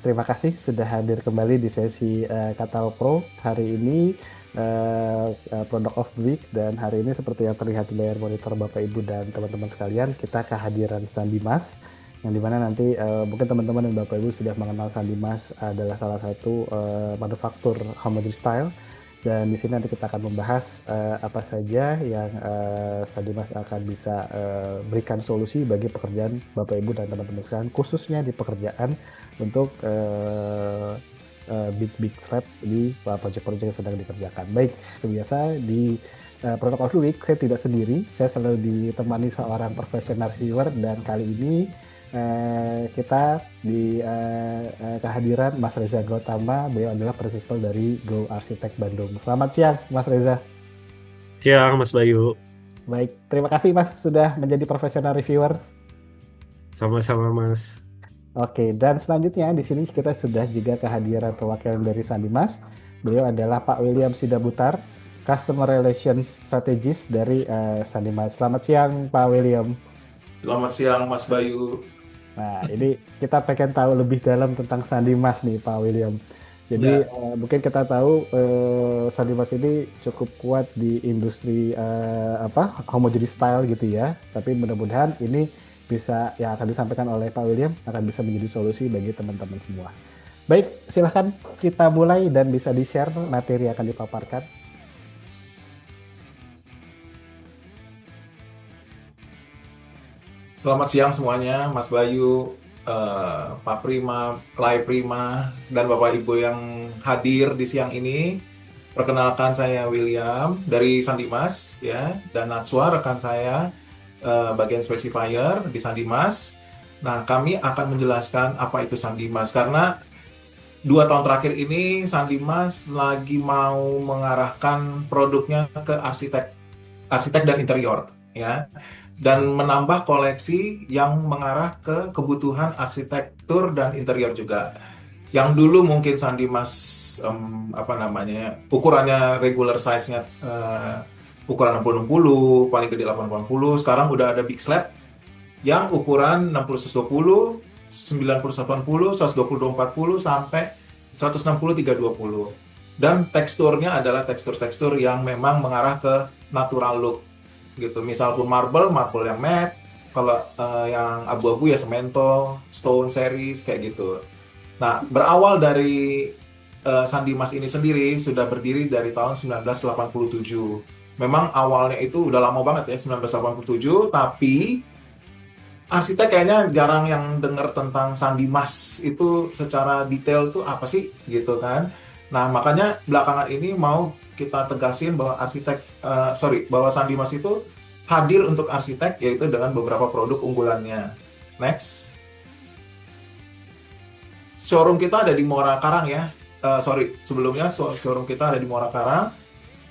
terima kasih sudah hadir kembali di sesi Katal Pro. Hari ini Product of the Week, dan hari ini seperti yang terlihat di layar monitor Bapak Ibu dan teman-teman sekalian, kita kehadiran Sandimas, yang dimana nanti mungkin teman-teman dan Bapak Ibu sudah mengenal Sandimas adalah salah satu manufaktur homemade style. Dan di sini nanti kita akan membahas apa saja yang Sandimas akan bisa berikan solusi bagi pekerjaan Bapak Ibu dan teman-teman sekalian, khususnya di pekerjaan untuk big slab di proyek-proyek yang sedang dikerjakan. Baik, biasa di Product of the Week saya tidak sendiri, saya selalu ditemani seorang profesional reviewer, dan kali ini kita di kehadiran Mas Reza Gautama. Beliau adalah prinsipal dari Go Arsitek Bandung. Selamat siang, Mas Reza. Siang, Mas Bayu. Baik, terima kasih Mas sudah menjadi profesional reviewer. Sama-sama, Mas. Oke, dan selanjutnya di sini kita sudah juga kehadiran perwakilan dari Sandimas. Beliau adalah Pak William Sidabutar, Customer Relations Strategist dari Sandimas. Selamat siang, Pak William. Selamat siang, Mas Bayu. Nah, ini kita pengen tahu lebih dalam tentang Sandimas nih, Pak William. Jadi Ya, mungkin kita tahu Sandimas ini cukup kuat di industri homogeny style gitu ya. Tapi mudah-mudahan ini bisa, yang akan disampaikan oleh Pak William akan bisa menjadi solusi bagi teman-teman semua. Baik, silahkan kita mulai dan bisa di-share materi yang akan dipaparkan. selamat siang semuanya, Mas Bayu, Pak Prima, Lai Prima, dan Bapak Ibu yang hadir di siang ini. Perkenalkan, saya William dari Sandimas, ya, dan Natswa rekan saya, bagian specifier di Sandimas. Nah, kami akan menjelaskan apa itu Sandimas, karena 2 tahun terakhir ini Sandimas lagi mau mengarahkan produknya ke arsitek dan interior, ya, dan menambah koleksi yang mengarah ke kebutuhan arsitektur dan interior juga. Yang dulu mungkin Sandimas ukurannya regular size-nya ukuran 60-60, paling gede 80-80. Sekarang udah ada big slab yang ukuran 60-120, 90-80, 120-240 sampai 160-320. Dan teksturnya adalah tekstur-tekstur yang memang mengarah ke natural look gitu. Misal pun marble yang matte, kalau yang abu-abu ya semento, stone series kayak gitu. Nah, berawal dari Sandimas ini sendiri sudah berdiri dari tahun 1987. Memang awalnya itu udah lama banget ya, 1987, tapi arsitek kayaknya jarang yang dengar tentang Sandimas itu secara detail tuh apa sih gitu kan. Nah, makanya belakangan ini mau kita tegasin bahwa bahwa Sandimas itu hadir untuk arsitek, yaitu dengan beberapa produk unggulannya. Next. Showroom kita ada di Muara Karang ya. Sebelumnya showroom kita ada di Muara Karang.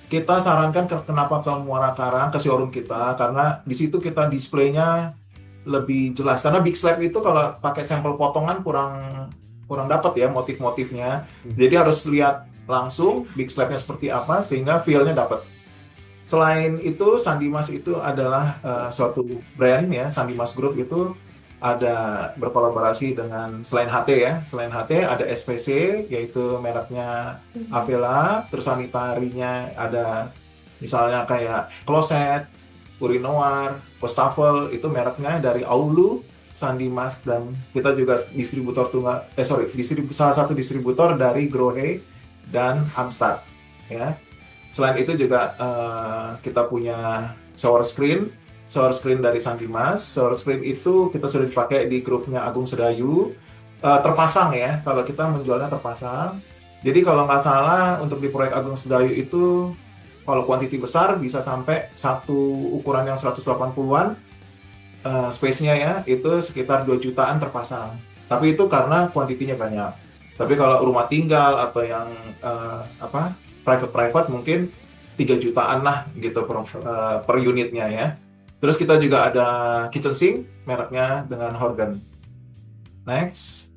Kita sarankan kenapa ke Muara Karang, ke showroom kita, karena di situ kita displaynya lebih jelas. Karena big slab itu kalau pakai sampel potongan kurang dapat ya motif-motifnya. Jadi harus lihat langsung big slabnya seperti apa sehingga feel-nya dapat. Selain itu, Sandimas itu adalah suatu brand ya. Sandimas Group itu ada berkolaborasi dengan selain HT ya. Selain HT ada SPC, yaitu mereknya Avela. Terus sanitarinya ada misalnya kayak Closet, Urinoir, Postafel, itu mereknya dari Aulu, Sandimas, dan kita juga salah satu distributor dari Grohe dan Amstad ya. Selain itu juga kita punya shower screen dari Sandimas. Shower screen itu kita sudah dipakai di grupnya Agung Sedayu, terpasang ya, kalau kita menjualnya terpasang. Jadi kalau nggak salah untuk di proyek Agung Sedayu itu kalau kuantiti besar bisa sampai satu ukuran yang 180-an, space-nya ya, itu sekitar 2 jutaan terpasang. Tapi itu karena kuantitinya banyak. Tapi kalau rumah tinggal atau yang private mungkin 3 jutaan lah gitu per unitnya ya. Terus kita juga ada kitchen sink mereknya dengan Horgan. Next.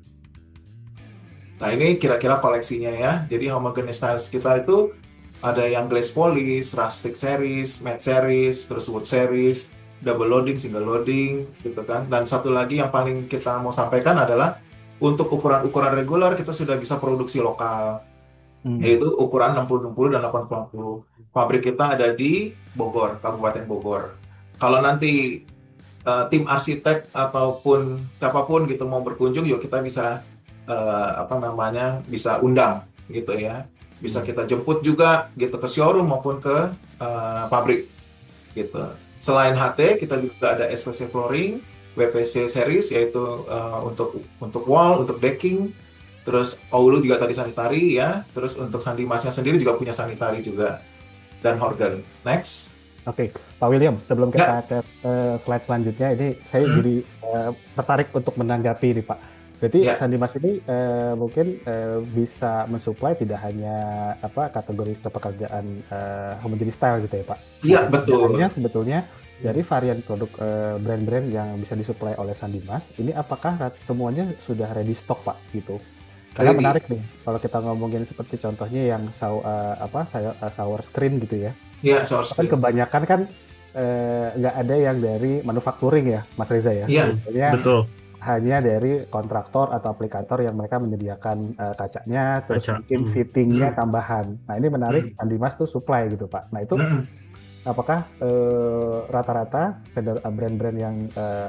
Nah, ini kira-kira koleksinya ya. Jadi homogeneous styles kita itu ada yang glaze polish, rustic series, matte series, terus wood series, double loading, single loading gitu kan. Dan satu lagi yang paling kita mau sampaikan adalah Untuk ukuran-ukuran reguler kita sudah bisa produksi lokal, Hmm. yaitu ukuran 60-60 dan 80-80. Pabrik kita ada di Bogor, Kabupaten Bogor. Kalau nanti tim arsitek ataupun siapapun gitu mau berkunjung, yuk kita bisa bisa undang gitu ya. Bisa kita jemput juga gitu ke showroom maupun ke pabrik gitu. Selain HT, kita juga ada SPC flooring, WPC series yaitu untuk wall, untuk decking. Terus Oulu juga tadi sanitary ya. Terus untuk Sandimasnya sendiri juga punya sanitary juga dan Horgan. Next. Oke, Pak William, sebelum Ya. kita ke slide selanjutnya, ini saya Hmm. jadi tertarik untuk menanggapi nih Pak. Berarti Ya. Sandimas ini mungkin bisa mensuplai tidak hanya kategori kepekerjaan menjadi style gitu ya Pak. Iya, Nah, betul. pertanyaannya sebetulnya dari varian produk brand-brand yang bisa disuplai oleh Sandimas, ini apakah semuanya sudah ready stock Pak gitu? Karena Ready. menarik nih, kalau kita ngomongin seperti contohnya yang shower screen gitu ya. Ya, source Kan screen. kebanyakan kan nggak ada yang dari manufacturing ya, Mas Reza ya. Iya. Biasanya Betul. hanya dari kontraktor atau aplikator yang mereka menyediakan kacanya, terus Kaca. mungkin fittingnya tambahan. Nah ini menarik, Sandimas tuh supply gitu Pak. Nah itu Hmm. apakah rata-rata brand-brand yang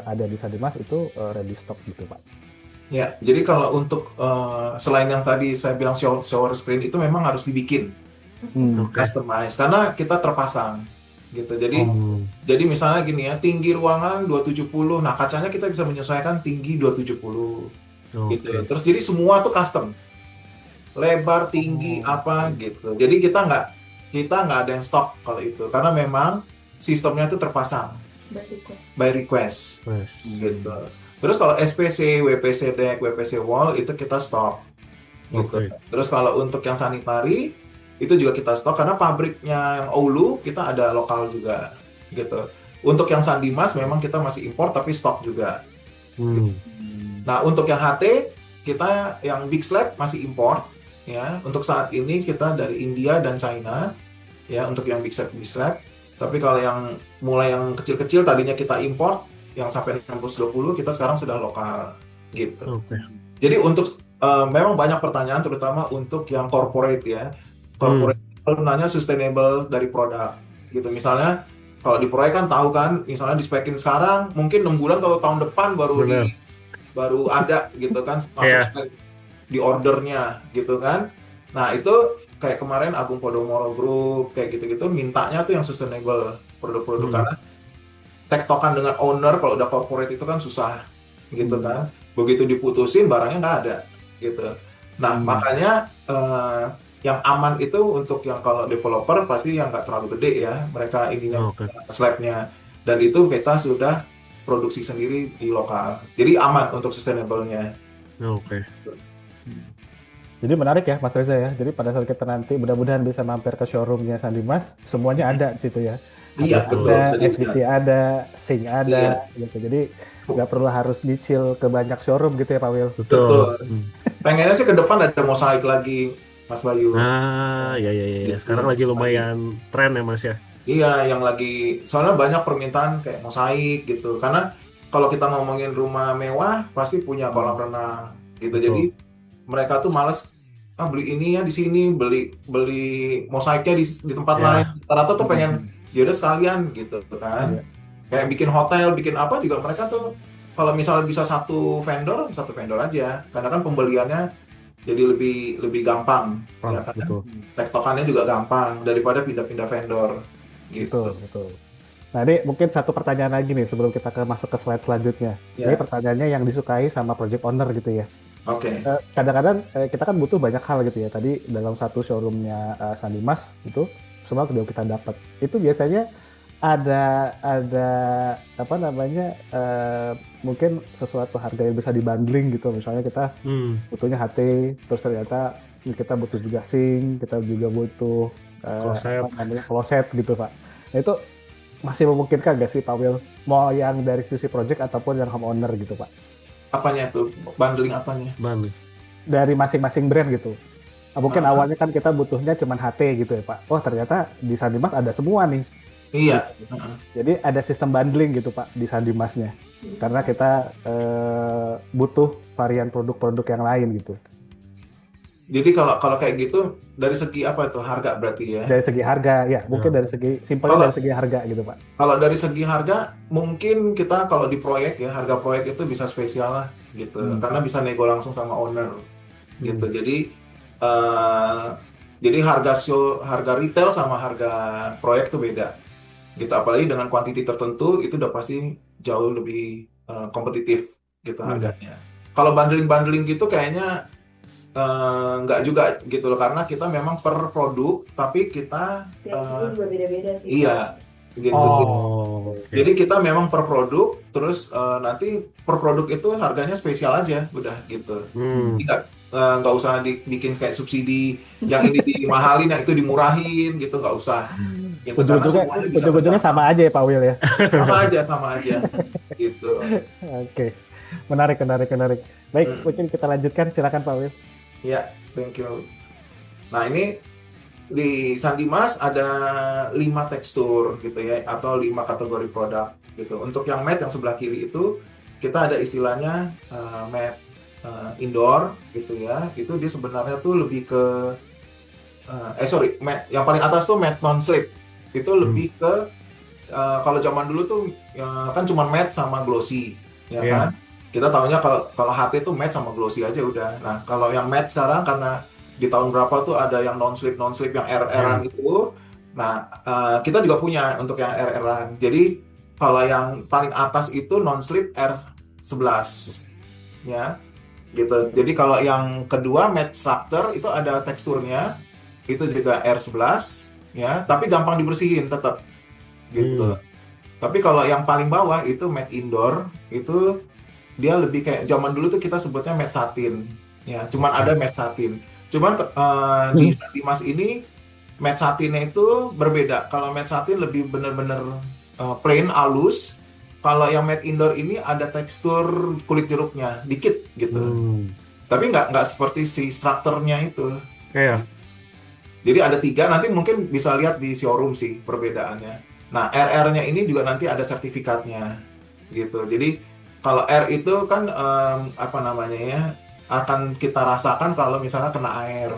ada di Sandimas itu ready stock gitu Pak? Ya, jadi kalau untuk selain yang tadi saya bilang shower screen itu memang harus dibikin Oke. customize karena kita terpasang gitu. Jadi misalnya gini ya, tinggi ruangan 270. Nah, kacanya kita bisa menyesuaikan tinggi 270 gitu. Oke. Terus jadi semua tuh custom. Lebar, tinggi, apa gitu. Jadi kita nggak ada yang stok kalau itu karena memang sistemnya itu terpasang by request Yes. gitu. Terus kalau SPC, WPC deck, WPC wall itu kita stok gitu. Oke. Terus kalau untuk yang sanitary itu juga kita stok karena pabriknya yang Oulu kita ada lokal juga gitu. Untuk yang Sandimas memang kita masih impor tapi stok juga. Hmm. Nah, untuk yang HT kita yang big slab masih impor ya. Untuk saat ini kita dari India dan China ya untuk yang big slab. Tapi kalau yang mulai yang kecil-kecil tadinya kita impor yang sampai 620 kita sekarang sudah lokal gitu. Oke. Jadi untuk memang banyak pertanyaan terutama untuk yang corporate ya. Corporate kalau nanya sustainable dari produk gitu. Misalnya kalau di proyek kan tahu kan, misalnya di spekin sekarang mungkin 6 bulan atau tahun depan Benar. baru ada gitu kan masuk Iya. spek di ordernya gitu kan. Nah, itu kayak kemarin Agung Podomoro Group kayak gitu-gitu mintanya tuh yang sustainable produk-produk karena tektokan dengan owner kalau udah corporate itu kan susah gitu kan. Begitu diputusin barangnya nggak ada gitu. Nah, makanya yang aman itu untuk yang kalau developer pasti yang nggak terlalu gede ya. Mereka ininya Oke. slabnya. Dan itu kita sudah produksi sendiri di lokal. Jadi aman untuk sustainable-nya. Oke. Jadi menarik ya Mas Reza ya. Jadi pada saat kita nanti mudah-mudahan bisa mampir ke showroomnya Sandimas, semuanya ada di situ ya. Iya, HT betul. ada, Jadi SPC ada, Sing ada, Iya. gitu. Jadi nggak perlu harus nyicil ke banyak showroom gitu ya Pak Wil. Betul. Betul. Pengennya sih ke depan ada mosaik lagi, Mas Bayu. Nah, ya. Gitu. Sekarang lagi lumayan tren ya Mas ya. Iya, yang lagi soalnya banyak permintaan kayak mosaik gitu. Karena kalau kita ngomongin rumah mewah pasti punya kolam renang gitu. Betul. Jadi mereka tuh males beli ini ya di sini, beli mosaiknya di tempat Ya. lain. Rata-rata tuh pengen ya udah sekalian gitu kan. Iya. Kayak bikin hotel, bikin apa juga mereka tuh kalau misalnya bisa satu vendor aja. Karena kan pembeliannya jadi lebih gampang ya kan. Betul. Tektokannya juga gampang daripada pindah-pindah vendor gitu. Betul. Nah ini mungkin satu pertanyaan lagi nih sebelum kita masuk ke slide selanjutnya. Ya. Ini pertanyaannya yang disukai sama project owner gitu ya. Oke. Kadang-kadang kita kan butuh banyak hal gitu ya. Tadi dalam satu showroomnya Sandimas itu semua udah kita dapat. Itu biasanya ada apa namanya mungkin sesuatu harga yang bisa dibundling gitu. Misalnya kita butuhnya HT, terus ternyata kita butuh juga sink, kita juga butuh closet gitu Pak. Nah itu masih memungkinkan nggak sih Pak Wil? Mau yang dari sisi project ataupun yang homeowner gitu Pak? Apanya tuh? Bundling apanya? Dari masing-masing brand gitu. Mungkin awalnya kan kita butuhnya cuma HT gitu ya Pak. Oh ternyata di Sandimas ada semua nih. Iya. gitu. Jadi ada sistem bundling gitu Pak di Sandimasnya. Karena kita butuh varian produk-produk yang lain gitu. Jadi kalau kalau kayak gitu dari segi apa itu harga berarti ya? Dari segi harga, ya mungkin Ya. dari segi simpelnya Kalau dari segi harga gitu Pak. kalau dari segi harga mungkin kita kalau di proyek ya harga proyek itu bisa spesial lah gitu karena bisa nego langsung sama owner gitu. Eh, jadi harga retail sama harga proyek tuh beda gitu. Apalagi dengan kuantiti tertentu itu udah pasti jauh lebih kompetitif gitu Hmm. harganya. Kalau bundling-bundling gitu kayaknya nggak juga gitu loh karena kita memang per produk tapi kita Tiap sini juga beda-beda sih. iya gitu. Oh, oke. Jadi kita memang per produk terus nanti per produk itu harganya spesial aja udah gitu. Hmm. Jadi nggak usah dibikin kayak subsidi yang ini dimahalin yang itu dimurahin gitu nggak usah gitu karena semuanya bisa Ujung-ujungnya sama terdampak. aja ya Pak Will ya. Sama aja gitu. Oke, menarik. Baik, Hmm. mungkin kita lanjutkan. Silakan Pak Will. Ya, thank you. Nah, ini di Sandimas ada 5 tekstur gitu ya, atau 5 kategori produk gitu. Untuk yang matte yang sebelah kiri itu kita ada istilahnya matte indoor gitu ya. Itu dia sebenarnya tuh lebih ke matte, yang paling atas tuh matte non slip. Itu lebih ke kalau zaman dulu tuh kan cuma matte sama glossy, ya Iya. kan? Kita tahunya kalau HT tuh matte sama glossy aja udah. Nah, kalau yang matte sekarang karena di tahun berapa tuh ada yang non slip yang RR-an gitu. Nah, kita juga punya untuk yang RR-an. Jadi kalau yang paling atas itu non slip R11 ya. Gitu. Jadi kalau yang kedua matte structure itu ada teksturnya. Itu juga R11 ya, tapi gampang dibersihin tetap gitu. Tapi kalau yang paling bawah itu matte indoor itu dia lebih kayak zaman dulu tuh kita sebutnya matte satin ya, cuman ada matte satin. Cuman di Sandimas ini matte satinnya itu berbeda. Kalau matte satin lebih bener-bener plain halus. Kalau yang matte indoor ini ada tekstur kulit jeruknya dikit gitu. Tapi nggak seperti si strukturnya itu. Iya. Jadi ada 3, nanti mungkin bisa lihat di showroom sih perbedaannya. Nah, RR-nya ini juga nanti ada sertifikatnya gitu. Jadi kalau R itu kan apa namanya ya, akan kita rasakan kalau misalnya kena air,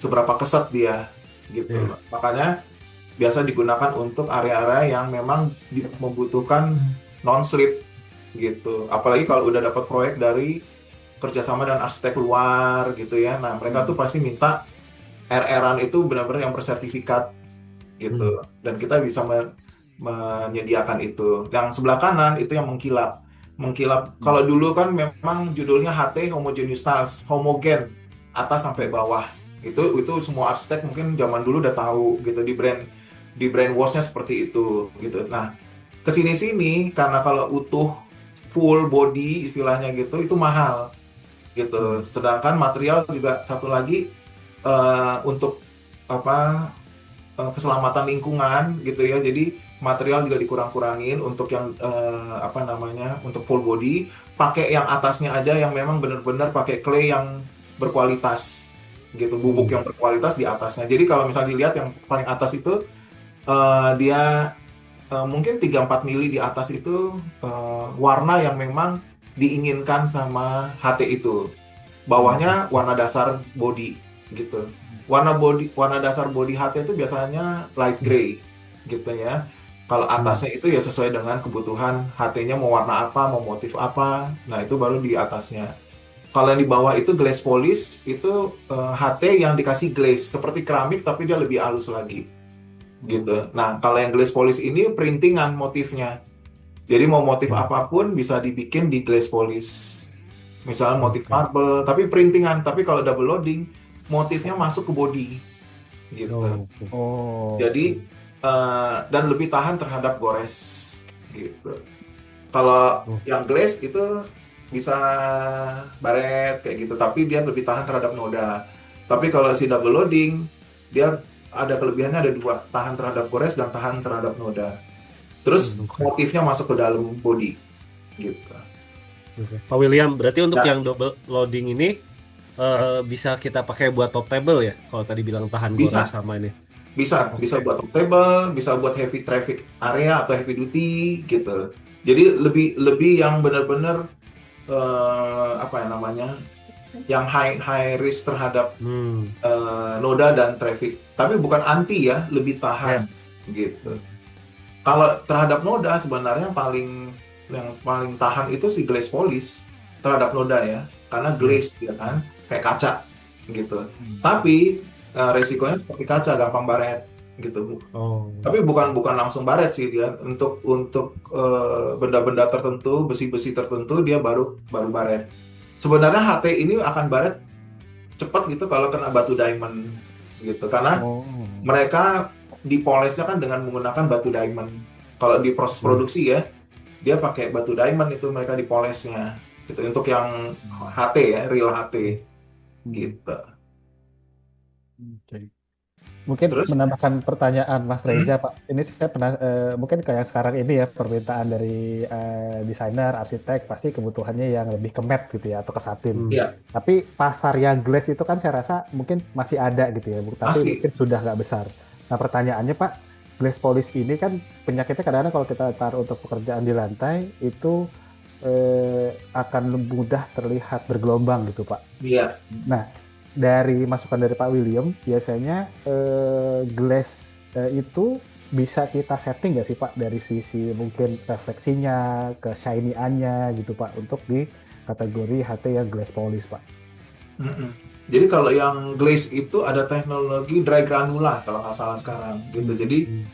seberapa keset dia gitu. Makanya biasa digunakan untuk area-area yang memang membutuhkan non-slip gitu. Apalagi kalau udah dapat proyek dari kerjasama dengan arsitek luar gitu ya. Nah, mereka tuh pasti minta RR-an itu benar-benar yang bersertifikat gitu. Dan kita bisa menyediakan itu. Yang sebelah kanan itu yang mengkilap. Kalau dulu kan memang judulnya HT Homogeneous Tiles, homogen atas sampai bawah. Itu semua arsitek mungkin zaman dulu udah tahu gitu di brainwash-nya seperti itu gitu. Nah, kesini-sini karena kalau utuh full body istilahnya gitu itu mahal gitu. Sedangkan material juga satu lagi untuk keselamatan lingkungan gitu ya. Jadi material juga dikurang-kurangin untuk yang untuk full body, pakai yang atasnya aja yang memang benar-benar pakai clay yang berkualitas gitu, bubuk yang berkualitas di atasnya. Jadi kalau misalnya dilihat yang paling atas itu dia mungkin 3-4 mili di atas itu warna yang memang diinginkan sama HT itu. Bawahnya warna dasar body gitu. Warna dasar body HT itu biasanya light gray gitu ya. Kalau atasnya itu ya sesuai dengan kebutuhan HT-nya mau warna apa, mau motif apa. Nah, itu baru di atasnya. Kalau yang di bawah itu glass polish, itu HT yang dikasih glaze seperti keramik tapi dia lebih halus lagi. Gitu. Nah, kalau yang glass polish ini printingan motifnya. Jadi mau motif apapun bisa dibikin di glass polish. Misalnya motif marble, tapi printingan. Tapi kalau double loading, motifnya masuk ke body. Gitu. Jadi dan lebih tahan terhadap gores. Gitu. Kalau yang glass itu bisa baret kayak gitu, tapi dia lebih tahan terhadap noda. Tapi kalau si double loading, dia ada kelebihannya ada 2, tahan terhadap gores dan tahan terhadap noda. Terus motifnya masuk ke dalam body, gitu. Pak William, berarti untuk yang double loading ini bisa kita pakai buat top table ya? Kalau tadi bilang tahan gores sama ini. bisa Oke. buat portable, bisa buat heavy traffic area atau heavy duty gitu. Jadi lebih lebih yang benar-benar apa ya namanya, yang high high risk terhadap Hmm. noda dan traffic. Tapi bukan anti ya, lebih Ya. tahan gitu. Kalau terhadap noda sebenarnya yang paling tahan itu si glaze polish terhadap noda ya, karena glaze ya kan, kayak kaca gitu. Tapi resikonya seperti kaca, gampang baret gitu. Oh. Tapi bukan langsung baret sih dia. Untuk benda-benda tertentu, besi-besi tertentu dia baru baru baret. Sebenarnya HT ini akan baret cepat gitu kalau kena batu diamond gitu. Karena Oh. mereka dipolesnya kan dengan menggunakan batu diamond. Kalau di proses produksi ya, dia pakai batu diamond itu mereka dipolesnya gitu. Untuk yang HT ya, real HT gitu. Oke. Mungkin Terus menambahkan pertanyaan Mas hmm, Reza, Pak. Ini saya pernah mungkin kayak sekarang ini ya permintaan dari desainer, arsitek pasti kebutuhannya yang lebih ke matte gitu ya atau ke satin. ya Tapi pasar yang glaze itu kan saya rasa mungkin masih ada gitu ya, tapi masih mungkin sudah nggak besar. Nah pertanyaannya Pak, glaze polish ini kan penyakitnya kadang-kadang kalau kita taruh untuk pekerjaan di lantai itu akan mudah terlihat bergelombang gitu Pak. ya. Nah, dari masukan dari Pak William, biasanya glass itu bisa kita setting nggak sih Pak dari sisi mungkin refleksinya, ke shiny-nya gitu Pak untuk di kategori HT yang glass polish Pak. Mm-mm. Jadi kalau yang glaze itu ada teknologi dry granula kalau nggak salah sekarang gitu. Jadi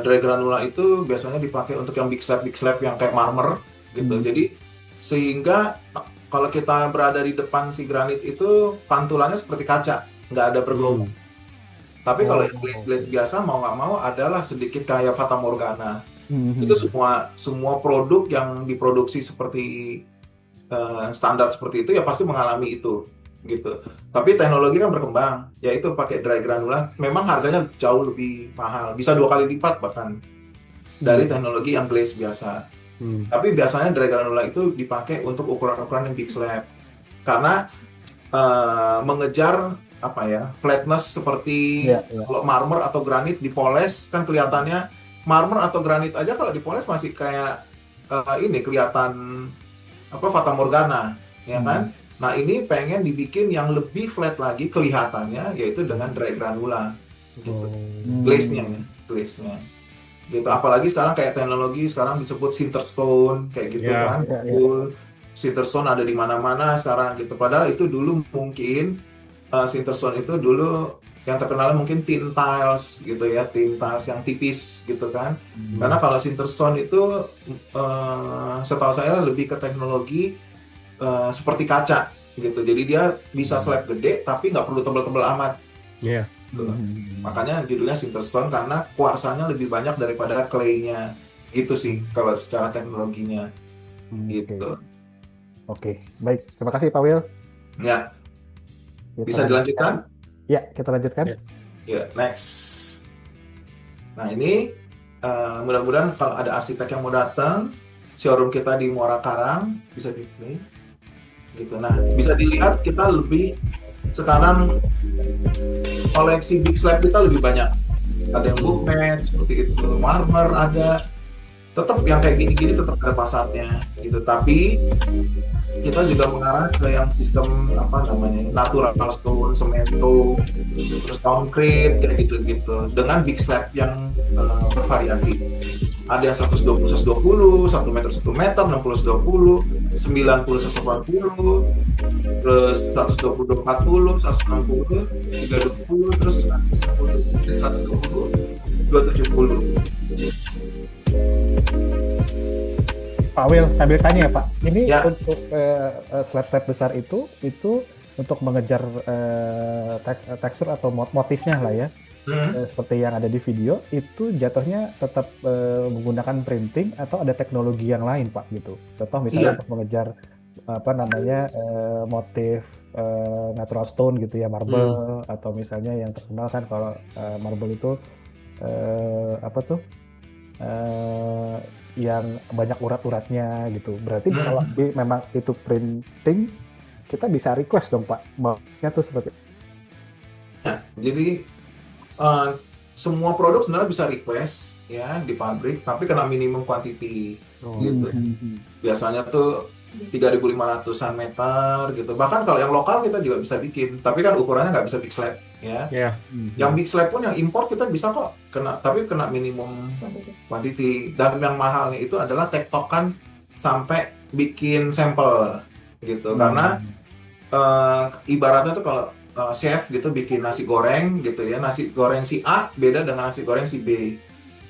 dry granula itu biasanya dipakai untuk yang big slab yang kayak marmer gitu. Jadi sehingga kalau kita berada di depan si granit itu pantulannya seperti kaca, nggak ada bergelombang. Tapi kalau yang glaze biasa mau nggak mau adalah sedikit kayak Fata Morgana. Itu semua produk yang diproduksi seperti standar seperti itu ya pasti mengalami itu gitu. Tapi teknologi kan berkembang, yaitu pakai dry granula. Memang harganya jauh lebih mahal, bisa 2 kali lipat bahkan dari teknologi yang glaze biasa. Tapi biasanya dry granula itu dipakai untuk ukuran-ukuran yang big slab karena mengejar apa ya, flatness seperti kalau marmer atau granit dipoles kan kelihatannya marmer atau granit aja kalau dipoles masih kayak ini kelihatan apa Fata Morgana ya kan. Nah ini pengen dibikin yang lebih flat lagi kelihatannya yaitu dengan dry granula gitu. Glaze-nya gitu. Apalagi sekarang kayak teknologi sekarang disebut Sinterstone kayak gitu kan. Sinterstone ada di mana-mana sekarang gitu. Padahal itu dulu mungkin Sinterstone itu dulu yang terkenal mungkin tin tiles gitu ya, tin tiles yang tipis gitu kan. Karena kalau Sinterstone itu setahu saya lebih ke teknologi seperti kaca gitu. Jadi dia bisa slab gede tapi nggak perlu tebal-tebal amat. Iya. Gitu. Makanya judulnya Sinterstone karena kuarsanya lebih banyak daripada clay-nya. Gitu sih kalau secara teknologinya. Gitu. Oke, baik. Terima kasih Pak Will. Ya, Kita bisa dilanjutkan? Ya, kita lanjutkan. Ya, next. Nah ini mudah-mudahan kalau ada arsitek yang mau datang, showroom kita di Muara Karang bisa di-play. Gitu. Nah, bisa dilihat kita lebih sekarang koleksi big slab kita lebih banyak. Ada yang bookmat seperti itu, marmer ada. Tetap yang kayak gini-gini tetap ada pasarnya gitu. Tapi kita juga mengarah ke yang sistem apa namanya natural stone, semento, terus concrete kayak gitu-gitu dengan big slab yang bervariasi. Ada yang 120 120, 1 meter 1 meter, 60 120, 90 180, terus 120 240, 160 320, terus 120 270. Pak Will, sambil tanya ya Pak, ini Ya. untuk slab-slab besar itu untuk mengejar tekstur atau motifnya lah ya, seperti yang ada di video, itu jatuhnya tetap menggunakan printing atau ada teknologi yang lain Pak gitu. Contoh misalnya untuk mengejar apa namanya motif natural stone gitu ya, marble, atau misalnya yang terkenal kan kalau marble itu apa tuh? Yang banyak urat-uratnya gitu. Berarti kalau memang itu printing, kita bisa request dong Pak, maunya tuh seperti Ya, jadi semua produk sebenarnya bisa request ya di pabrik, tapi kena minimum quantity Oh, gitu. Biasanya tuh 3.500-an meter gitu. Bahkan kalau yang lokal kita juga bisa bikin, tapi kan ukurannya nggak bisa big slab ya. ya. Yang big slab pun yang import kita bisa kok tapi kena minimum quantity. Dan yang mahalnya itu adalah tektokan sampai bikin sampel gitu. Karena ibaratnya tuh kalau chef gitu bikin nasi goreng gitu ya, nasi goreng si A beda dengan nasi goreng si B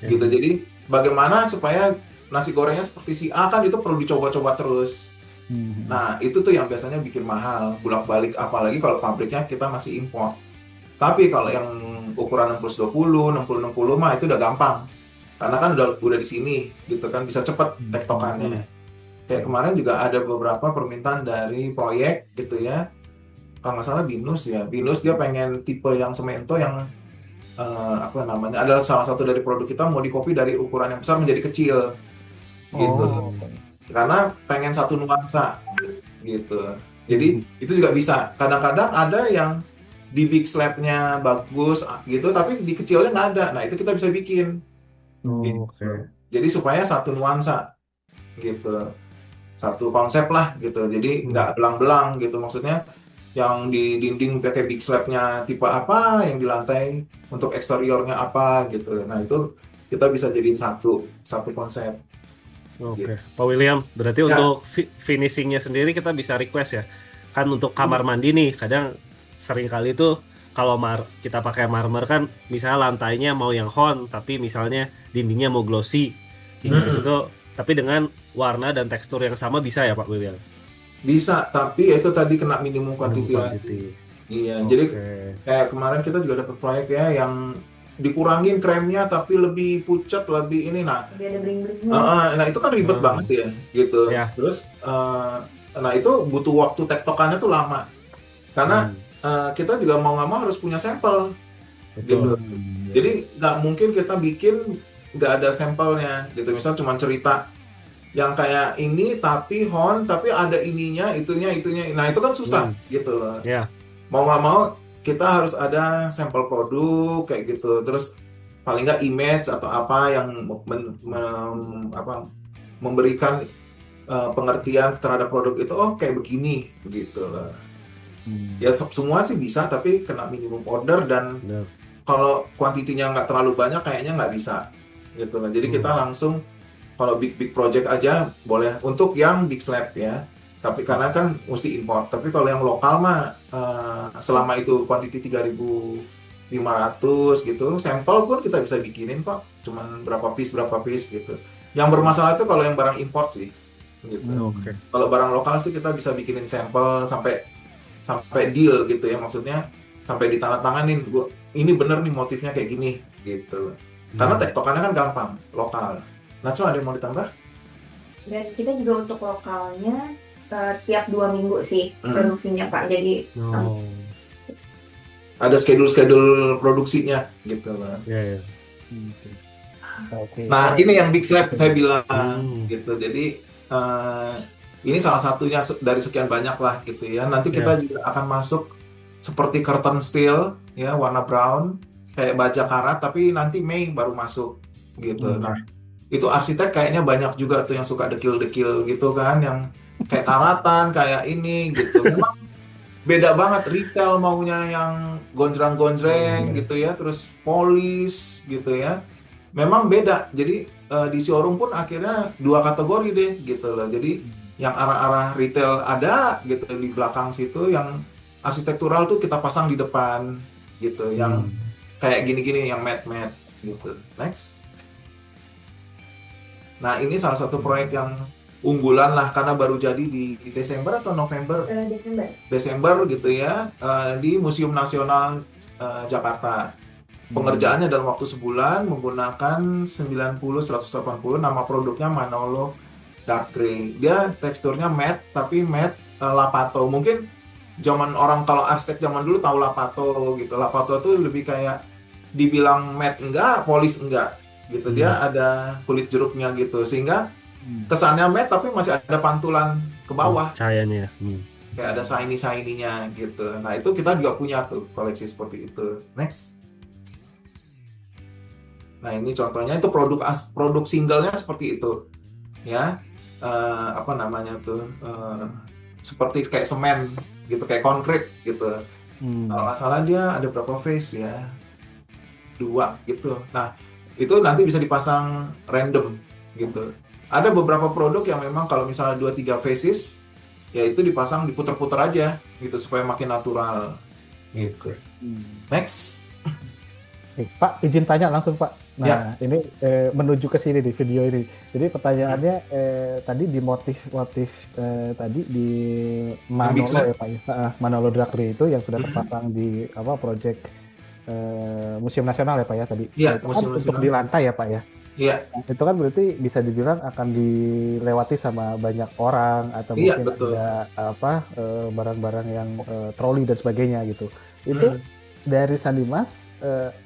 gitu. Jadi bagaimana supaya nasi gorengnya seperti si A kan itu perlu dicoba-coba terus. Nah, itu tuh yang biasanya bikin mahal, bolak-balik, apalagi kalau pabriknya kita masih import. Tapi kalau yang ukuran 60-20, 60-60 mah itu udah gampang. Karena kan udah di sini gitu kan, bisa cepet tektokannya. Kayak kemarin juga ada beberapa permintaan dari proyek gitu ya. Kalau nggak salah Binus ya. Binus dia pengen tipe yang semento yang apa namanya, adalah salah satu dari produk kita mau di-copy dari ukuran yang besar menjadi kecil gitu. Karena pengen satu nuansa gitu. Jadi itu juga bisa. Kadang-kadang ada yang di big slab-nya bagus gitu, tapi di kecilnya nggak ada. Nah, itu kita bisa bikin gitu. Oke. Jadi supaya satu nuansa gitu. Satu konsep lah gitu. Jadi nggak belang-belang gitu. Maksudnya yang di dinding pakai big slab-nya tipe apa, yang di lantai untuk eksteriornya apa gitu. Nah, itu kita bisa jadiin satu konsep. Oke, Pak William, berarti untuk finishingnya sendiri kita bisa request ya. Kan untuk kamar mandi nih, kadang sering kali tuh kalau kita pakai marmer kan, misalnya lantainya mau yang hon, tapi misalnya dindingnya mau glossy, gitu. Tapi dengan warna dan tekstur yang sama bisa ya Pak William? Bisa, tapi itu tadi kena minimum quantity lagi. Iya, jadi kayak kemarin kita juga dapat proyek ya yang dikurangin kremnya tapi lebih pucat, lebih ini, nah itu kan ribet banget ya gitu. Terus nah itu butuh waktu tektokannya tuh lama karena kita juga mau nggak mau harus punya sampel gitu. Jadi nggak mungkin kita bikin nggak ada sampelnya gitu. Misal cuma cerita yang kayak ini tapi hon tapi ada ininya itunya, nah itu kan susah gitu loh. Mau nggak mau kita harus ada sampel produk kayak gitu, terus paling nggak image atau apa yang memberikan pengertian terhadap produk itu, oh kayak begini begitu lah. Ya semua sih bisa, tapi kena minimum order dan kalau kuantitinya nggak terlalu banyak kayaknya nggak bisa gitu lah. Jadi kita langsung kalau big project aja boleh untuk yang big slab ya. Tapi karena kan mesti import. Tapi kalau yang lokal mah selama itu kuantiti 3.500 gitu, sampel pun kita bisa bikinin kok. Cuman berapa piece gitu. Yang bermasalah itu kalau yang barang import sih. Gitu. Kalau barang lokal sih kita bisa bikinin sampel sampai deal gitu ya, maksudnya sampai ditandatanganin. Ini bener nih motifnya kayak gini gitu. Karena tektokannya kan gampang, lokal. Nacho, ada yang mau ditambah? Dan kita juga untuk lokalnya tiap 2 minggu sih produksinya Pak. Jadi ada schedule produksinya gitu lah. Nah, ini yang big slab saya bilang gitu. Jadi ini salah satunya dari sekian banyak lah gitu ya. Nanti kita juga akan masuk seperti curtain steel ya, warna brown kayak baja karat, tapi nanti Mei baru masuk gitu. Nah, itu arsitek kayaknya banyak juga tuh yang suka dekil-dekil gitu kan, yang kayak karatan, kayak ini gitu. Memang beda banget, retail maunya yang gonjreng-gonjreng gitu ya, terus polis gitu ya. Memang beda. Jadi di showroom pun akhirnya 2 kategori deh gitu loh. Jadi yang arah-arah retail ada gitu di belakang situ, yang arsitektural tuh kita pasang di depan gitu. Yang kayak gini-gini, yang matte gitu. Next. Nah, ini salah satu proyek yang unggulan lah karena baru jadi di Desember atau November? Desember gitu ya, di Museum Nasional Jakarta. Pengerjaannya dalam waktu sebulan menggunakan 90-180, nama produknya Manolo Dark Grey. Dia teksturnya matte, tapi matte Lapato. Mungkin zaman orang, kalau arsitek zaman dulu tahu Lapato gitu. Lapato tuh lebih kayak dibilang matte enggak, polish enggak gitu. Dia ada kulit jeruknya gitu, sehingga kesannya matte tapi masih ada pantulan ke bawah, cahayanya kayak ada shiny-shiny-nya gitu. Nah, itu kita juga punya tuh koleksi seperti itu. Next. Nah, ini contohnya itu produk singlenya seperti itu, ya. Apa namanya tuh? Seperti kayak semen gitu, kayak konkrit gitu. Kalau nggak salah dia ada berapa phase ya? 2 gitu. Nah, itu nanti bisa dipasang random gitu. Ada beberapa produk yang memang kalau misalnya 2-3 phases, ya itu dipasang diputer-puter aja gitu supaya makin natural gitu. Next. Pak, izin tanya langsung Pak. Nah, Ya. ini menuju ke sini di video ini. Jadi pertanyaannya tadi di motif-motif tadi di Manolo ya Pak ya. Manolo Drakri itu yang sudah terpasang di project Museum Nasional ya Pak ya tadi. Iya, Itu kan Museum untuk Nasional. di lantai ya Pak ya. Iya, Itu kan berarti bisa dibilang akan dilewati sama banyak orang atau iya mungkin betul. ada barang-barang yang troli dan sebagainya gitu. Itu dari Sandimas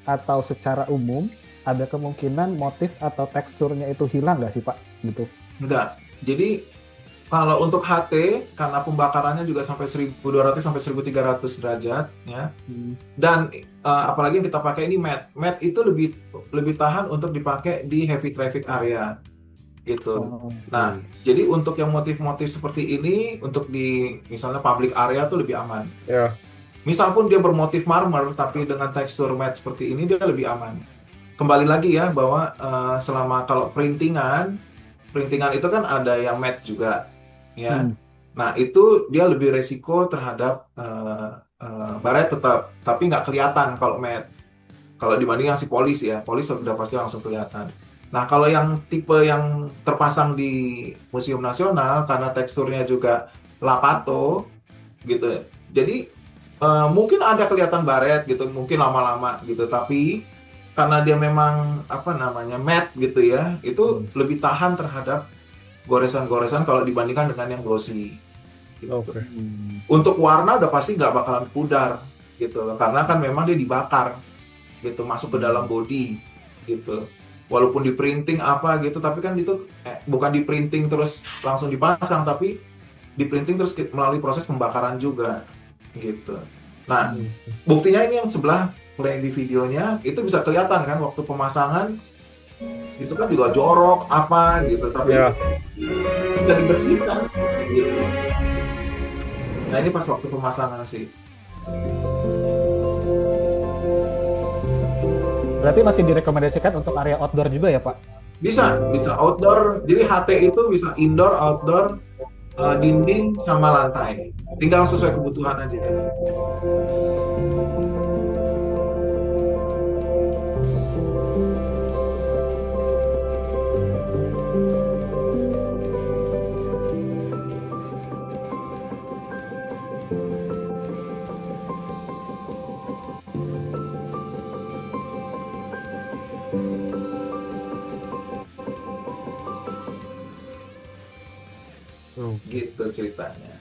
atau secara umum ada kemungkinan motif atau teksturnya itu hilang nggak sih Pak? Gitu. Enggak. Jadi kalau untuk HT karena pembakarannya juga sampai 1200 sampai 1300 derajat ya. Dan apalagi yang kita pakai ini matte. Matte itu lebih tahan untuk dipakai di heavy traffic area gitu. Nah, jadi untuk yang motif-motif seperti ini untuk di misalnya public area tuh lebih aman. Ya. Misal pun dia bermotif marmer tapi dengan tekstur matte seperti ini dia lebih aman. Kembali lagi ya bahwa selama kalau printingan itu kan ada yang matte juga ya. Nah, itu dia lebih resiko terhadap baret tetap, tapi nggak kelihatan kalau matte. Kalau dibanding yang si polis ya, polis sudah pasti langsung kelihatan. Nah, kalau yang tipe yang terpasang di Museum Nasional karena teksturnya juga lapato gitu. Jadi mungkin ada kelihatan baret gitu, mungkin lama-lama gitu, tapi karena dia memang matte gitu ya, itu lebih tahan terhadap goresan-goresan kalau dibandingkan dengan yang glossy. Gitu. Oke. Untuk warna udah pasti nggak bakalan pudar gitu, karena kan memang dia dibakar gitu, masuk ke dalam body gitu. Walaupun di printing apa gitu, tapi kan itu bukan di printing terus langsung dipasang, tapi di printing terus melalui proses pembakaran juga gitu. Nah, buktinya ini yang sebelah yang di videonya itu bisa kelihatan kan waktu pemasangan itu kan juga jorok apa gitu, tapi bisa dibersihkan gitu. Nah, ini pas waktu pemasangan sih. Berarti masih direkomendasikan untuk area outdoor juga ya Pak? Bisa outdoor. Jadi HT itu bisa indoor, outdoor, dinding sama lantai. Tinggal sesuai kebutuhan aja. Gitu ceritanya.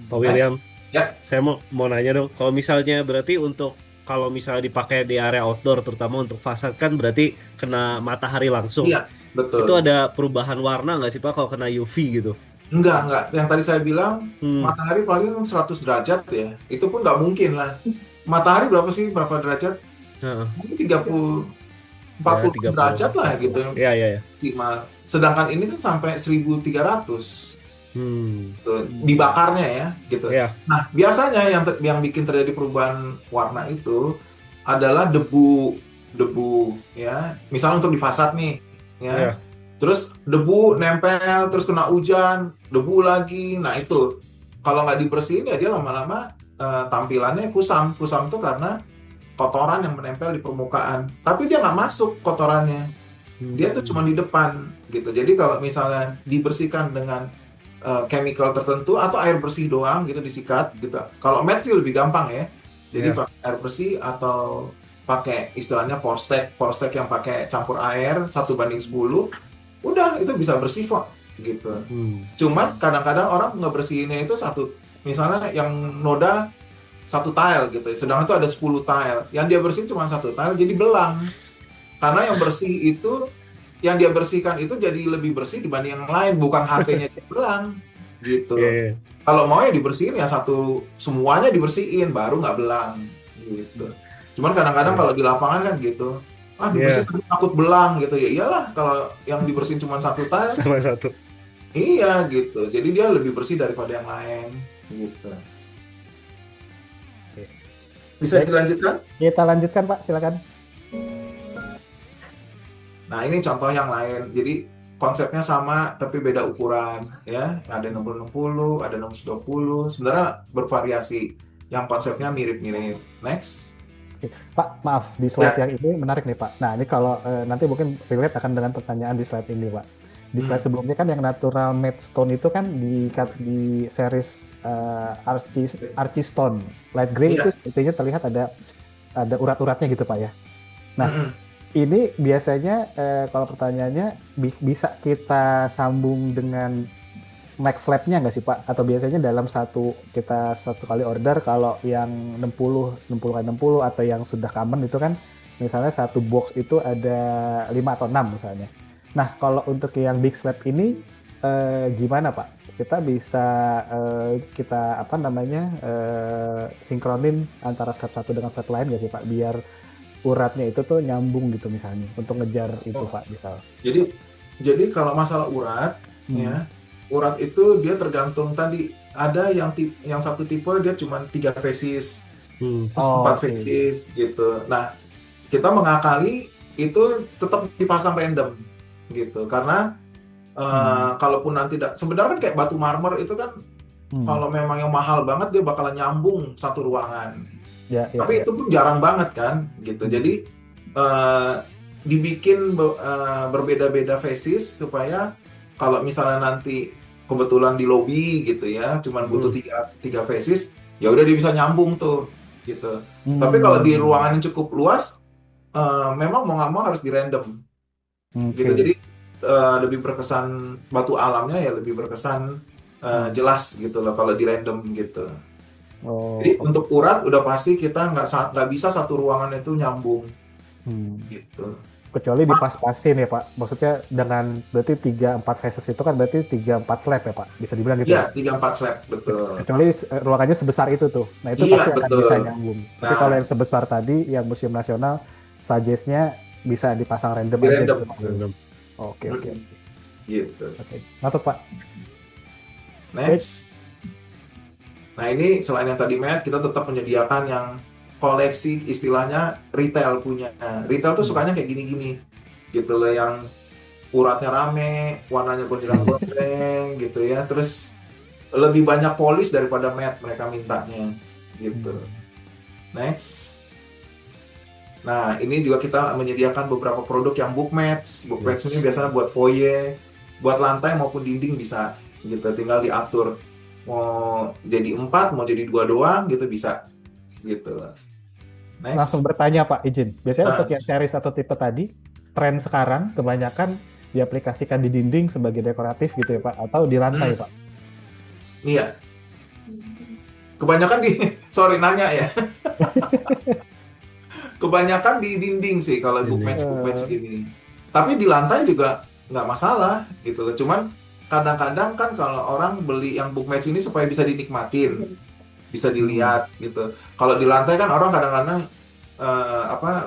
Pak William, Ya. saya mau nanya dong, kalau misalnya berarti kalau misalnya dipakai di area outdoor, terutama untuk fasad kan berarti kena matahari langsung. Iya, betul. Itu ada perubahan warna nggak sih Pak kalau kena UV gitu? Enggak. Yang tadi saya bilang, matahari paling 100 derajat ya. Itu pun nggak mungkin lah. Matahari berapa derajat? Mungkin 30, 40 Ya, 30. derajat lah gitu. Iya. Sedangkan ini kan sampai 1300. Tuh, dibakarnya ya gitu. Iya. Nah, biasanya yang bikin terjadi perubahan warna itu adalah debu ya. Misalnya untuk di fasad nih ya. Iya. Terus debu nempel, terus kena hujan, debu lagi. Nah, itu kalau nggak dibersihin ya dia lama-lama tampilannya kusam. Kusam itu karena kotoran yang menempel di permukaan. Tapi dia nggak masuk kotorannya. Dia tuh cuma di depan gitu. Jadi kalau misalnya dibersihkan dengan chemical tertentu atau air bersih doang gitu disikat gitu. Kalau matte sih lebih gampang ya. Jadi pakai air bersih atau pakai istilahnya Porstek yang pakai campur air 1:10, udah itu bisa bersih kok gitu. Cuman kadang-kadang orang ngebersihinnya itu misalnya yang noda 1 tile gitu. Sedangkan itu ada 10 tile. Yang dia bersihin cuma 1 tile jadi belang. Karena yang bersih itu yang dia bersihkan itu jadi lebih bersih dibanding yang lain, bukan HT-nya jadi belang gitu. Kalau mau ya dibersihin ya semuanya dibersihin baru nggak belang gitu. Cuman kadang-kadang kalau di lapangan kan gitu, Ah, Iya, dibersihin nanti takut belang gitu. Ya iyalah, kalau yang dibersihin cuma satu tile, sama satu. iya gitu. Jadi dia lebih bersih daripada yang lain gitu. Oke. Bisa Baik, dilanjutkan? kita lanjutkan Pak, silakan. Nah, ini contoh yang lain. Jadi konsepnya sama tapi beda ukuran ya. Ada 60-60, ada 620. Sebenarnya bervariasi. Yang konsepnya mirip-mirip. Next. Oke. Pak, maaf, di slide Ya. yang ini menarik nih Pak. Nah, ini kalau nanti mungkin relate akan dengan pertanyaan di slide ini Pak. Di slide Hmm. sebelumnya kan yang natural matte stone itu kan di series Archie Stone. Light gray itu Iya. sepertinya terlihat ada urat-uratnya gitu Pak ya. Nah, Mm-mm. ini biasanya kalau pertanyaannya bisa kita sambung dengan next lab-nya nggak sih Pak? Atau biasanya dalam kita satu kali order kalau yang 60 kali 60 atau yang sudah common itu kan misalnya satu box itu ada 5 atau 6 misalnya. Nah, kalau untuk yang big slab ini gimana Pak? Kita bisa kita apa namanya sinkronin antara slab satu dengan slab lain nggak sih Pak? Biar uratnya itu tuh nyambung gitu misalnya untuk ngejar itu Oh, Pak misal. jadi kalau masalah urat Hmm. ya, urat itu dia tergantung tadi. Ada yang satu tipe dia cuma 3 faces, terus Oh, 4 oke. faces gitu. Nah, kita mengakali itu tetap dipasang random gitu. Karena Hmm. kalaupun nanti sebenarnya kan kayak batu marmer itu kan Hmm. kalau memang yang mahal banget dia bakalan nyambung satu ruangan. Ya, ya, Tapi ya. itu pun jarang banget kan gitu. Hmm. Jadi eh, dibikin berbeda-beda faces supaya kalau misalnya nanti kebetulan di lobby gitu ya, cuman butuh Hmm. tiga faces, ya udah dia bisa nyambung tuh gitu. Tapi kalau di Hmm. ruangan yang cukup luas, memang mau nggak mau harus di random gitu. Oke. Jadi lebih berkesan batu alamnya ya lebih berkesan Hmm. jelas gitu loh kalau di random gitu. Jadi Oh, oke. untuk urat udah pasti kita nggak bisa satu ruangan itu nyambung Hmm. gitu. Kecuali dipas-pasin ya Pak. Maksudnya dengan berarti 3-4 faces itu kan berarti 3-4 slab ya Pak. Bisa dibilang gitu Iya, ya. 3-4 slab betul. Kecuali ruangannya sebesar itu tuh. Nah itu Iya pasti akan betul. bisa nyambung. Tapi kalau Nah, yang sebesar tadi, yang Museum Nasional, suggest-nya bisa dipasang random di aja random gitu Pak. Random. Oke, oke. Mm-mm. gitu. Oke. Ngatut Pak. Baik. Next. Nah ini selain yang tadi Matt, kita tetap menyediakan yang koleksi istilahnya retail punya. Retail tuh Hmm. sukanya kayak gini-gini gitu loh, yang uratnya rame, warnanya gonjreng-gonjreng gitu ya. Terus lebih banyak polis daripada matte mereka mintanya gitu. Hmm. Next. Nah, ini juga kita menyediakan beberapa produk yang book mats. Book mats ini biasanya buat foyer, buat lantai maupun dinding bisa gitu. Tinggal diatur mau jadi 4, mau jadi 2 doang gitu bisa gitu. Langsung Next. bertanya Pak, izin. Biasanya untuk Nah, yang series atau tipe tadi, tren sekarang kebanyakan diaplikasikan di dinding sebagai dekoratif gitu ya Pak, atau di lantai Pak. iya. Kebanyakan sorry nanya ya. Kebanyakan di dinding sih kalau book match gini. Tapi di lantai juga nggak masalah gitu loh. Cuman kadang-kadang kan kalau orang beli yang book match ini supaya bisa dinikmatin, bisa dilihat gitu. Kalau di lantai kan orang kadang-kadang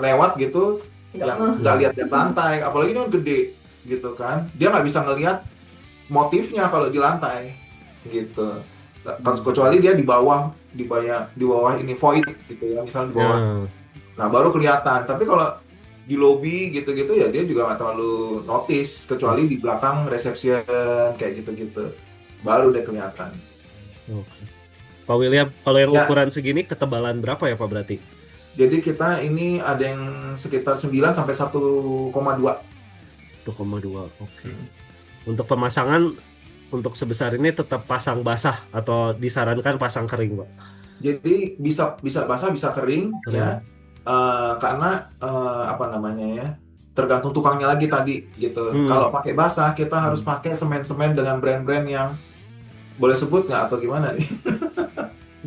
lewat gitu yang nggak lihat lantai, apalagi ini kan gede gitu kan. Dia nggak bisa ngelihat motifnya kalau di lantai gitu. Kecuali dia di bawah ini void gitu ya, misalnya di bawah. Nah, baru kelihatan. Tapi kalau di lobby gitu-gitu ya dia juga nggak terlalu notice, kecuali di belakang reception kayak gitu-gitu. Baru deh kelihatan. Oke. Pak William, kalau yang Ya. ukuran segini ketebalan berapa ya Pak berarti? Jadi kita ini ada yang sekitar 9 sampai 1,2. 1,2. Oke. Untuk pemasangan untuk sebesar ini tetap pasang basah atau disarankan pasang kering, Pak? Jadi bisa basah, bisa kering. Ya. Karena apa namanya ya? Tergantung tukangnya lagi tadi gitu. Kalau pakai basah kita harus pakai semen-semen dengan brand-brand yang boleh sebut nggak atau gimana nih?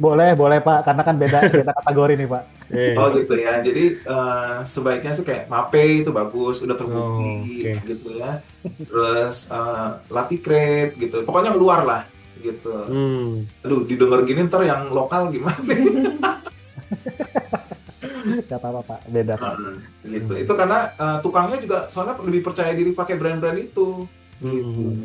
Boleh Pak, karena kan beda kategori nih Pak. Oh gitu ya. Jadi sebaiknya sih kayak Mapei itu bagus, udah terbukti gitu ya. Terus Laticrate gitu. Pokoknya keluar lah gitu. Aduh, didengar gini ntar yang lokal gimana? Nggak apa-apa Pak, beda Pak. Gitu. Itu karena tukangnya juga soalnya lebih percaya diri pakai brand-brand itu. Gitu.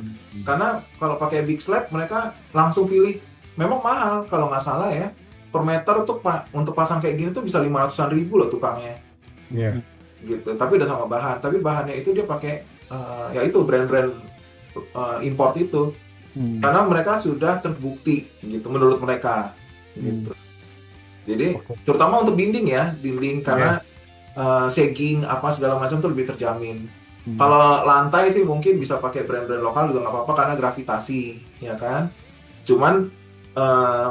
Karena kalau pakai Big Slab mereka langsung pilih. Memang mahal kalau nggak salah ya. Per meter untuk pasang kayak gini tuh bisa 500-an ribu loh tukangnya. Iya. Gitu. Tapi udah sama bahan. Tapi bahannya itu dia pakai ya itu brand-brand import itu. Karena mereka sudah terbukti gitu menurut mereka. Gitu. Jadi terutama untuk dinding karena sagging apa segala macam tuh lebih terjamin. Kalau lantai sih mungkin bisa pakai brand-brand lokal juga nggak apa-apa karena gravitasi, ya kan. Cuman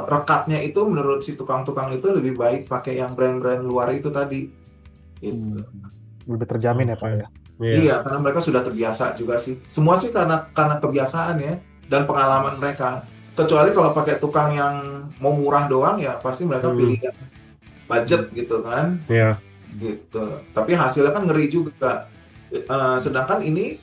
rekatnya itu menurut si tukang-tukang itu lebih baik pakai yang brand-brand luar itu tadi. Gitu. Lebih terjamin ya Pak ya. Iya, karena mereka sudah terbiasa juga sih. Semua sih karena kebiasaan ya dan pengalaman mereka. Kecuali kalau pakai tukang yang mau murah doang ya pasti mereka pilih yang budget gitu kan. Iya. Gitu. Tapi hasilnya kan ngeri juga. Sedangkan ini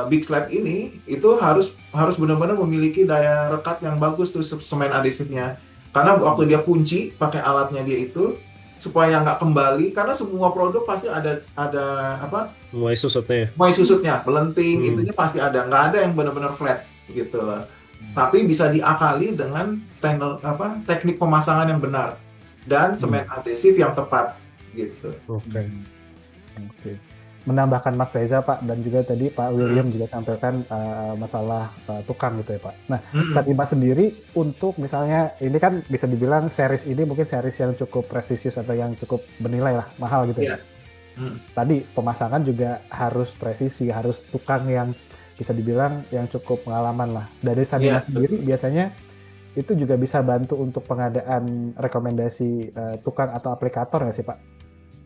Big Slab ini itu harus benar-benar memiliki daya rekat yang bagus tuh semen adhesifnya. Karena waktu dia kunci pakai alatnya dia itu supaya nggak kembali karena semua produk pasti ada apa? Mulai susutnya. Melenting itunya pasti ada. Nggak ada yang benar-benar flat gitu loh. Tapi bisa diakali dengan teknik pemasangan yang benar dan semen adhesif yang tepat gitu. Oke. Menambahkan Mas Reza Pak dan juga tadi Pak William juga sampaikan masalah tukang gitu ya Pak. Nah, Sandimas sendiri untuk misalnya ini kan bisa dibilang series ini mungkin series yang cukup prestisius atau yang cukup bernilai lah, mahal gitu ya. Tadi pemasangan juga harus presisi, harus tukang yang bisa dibilang yang cukup pengalaman lah. Dari Sandimas sendiri biasanya itu juga bisa bantu untuk pengadaan rekomendasi tukang atau aplikator nggak sih Pak?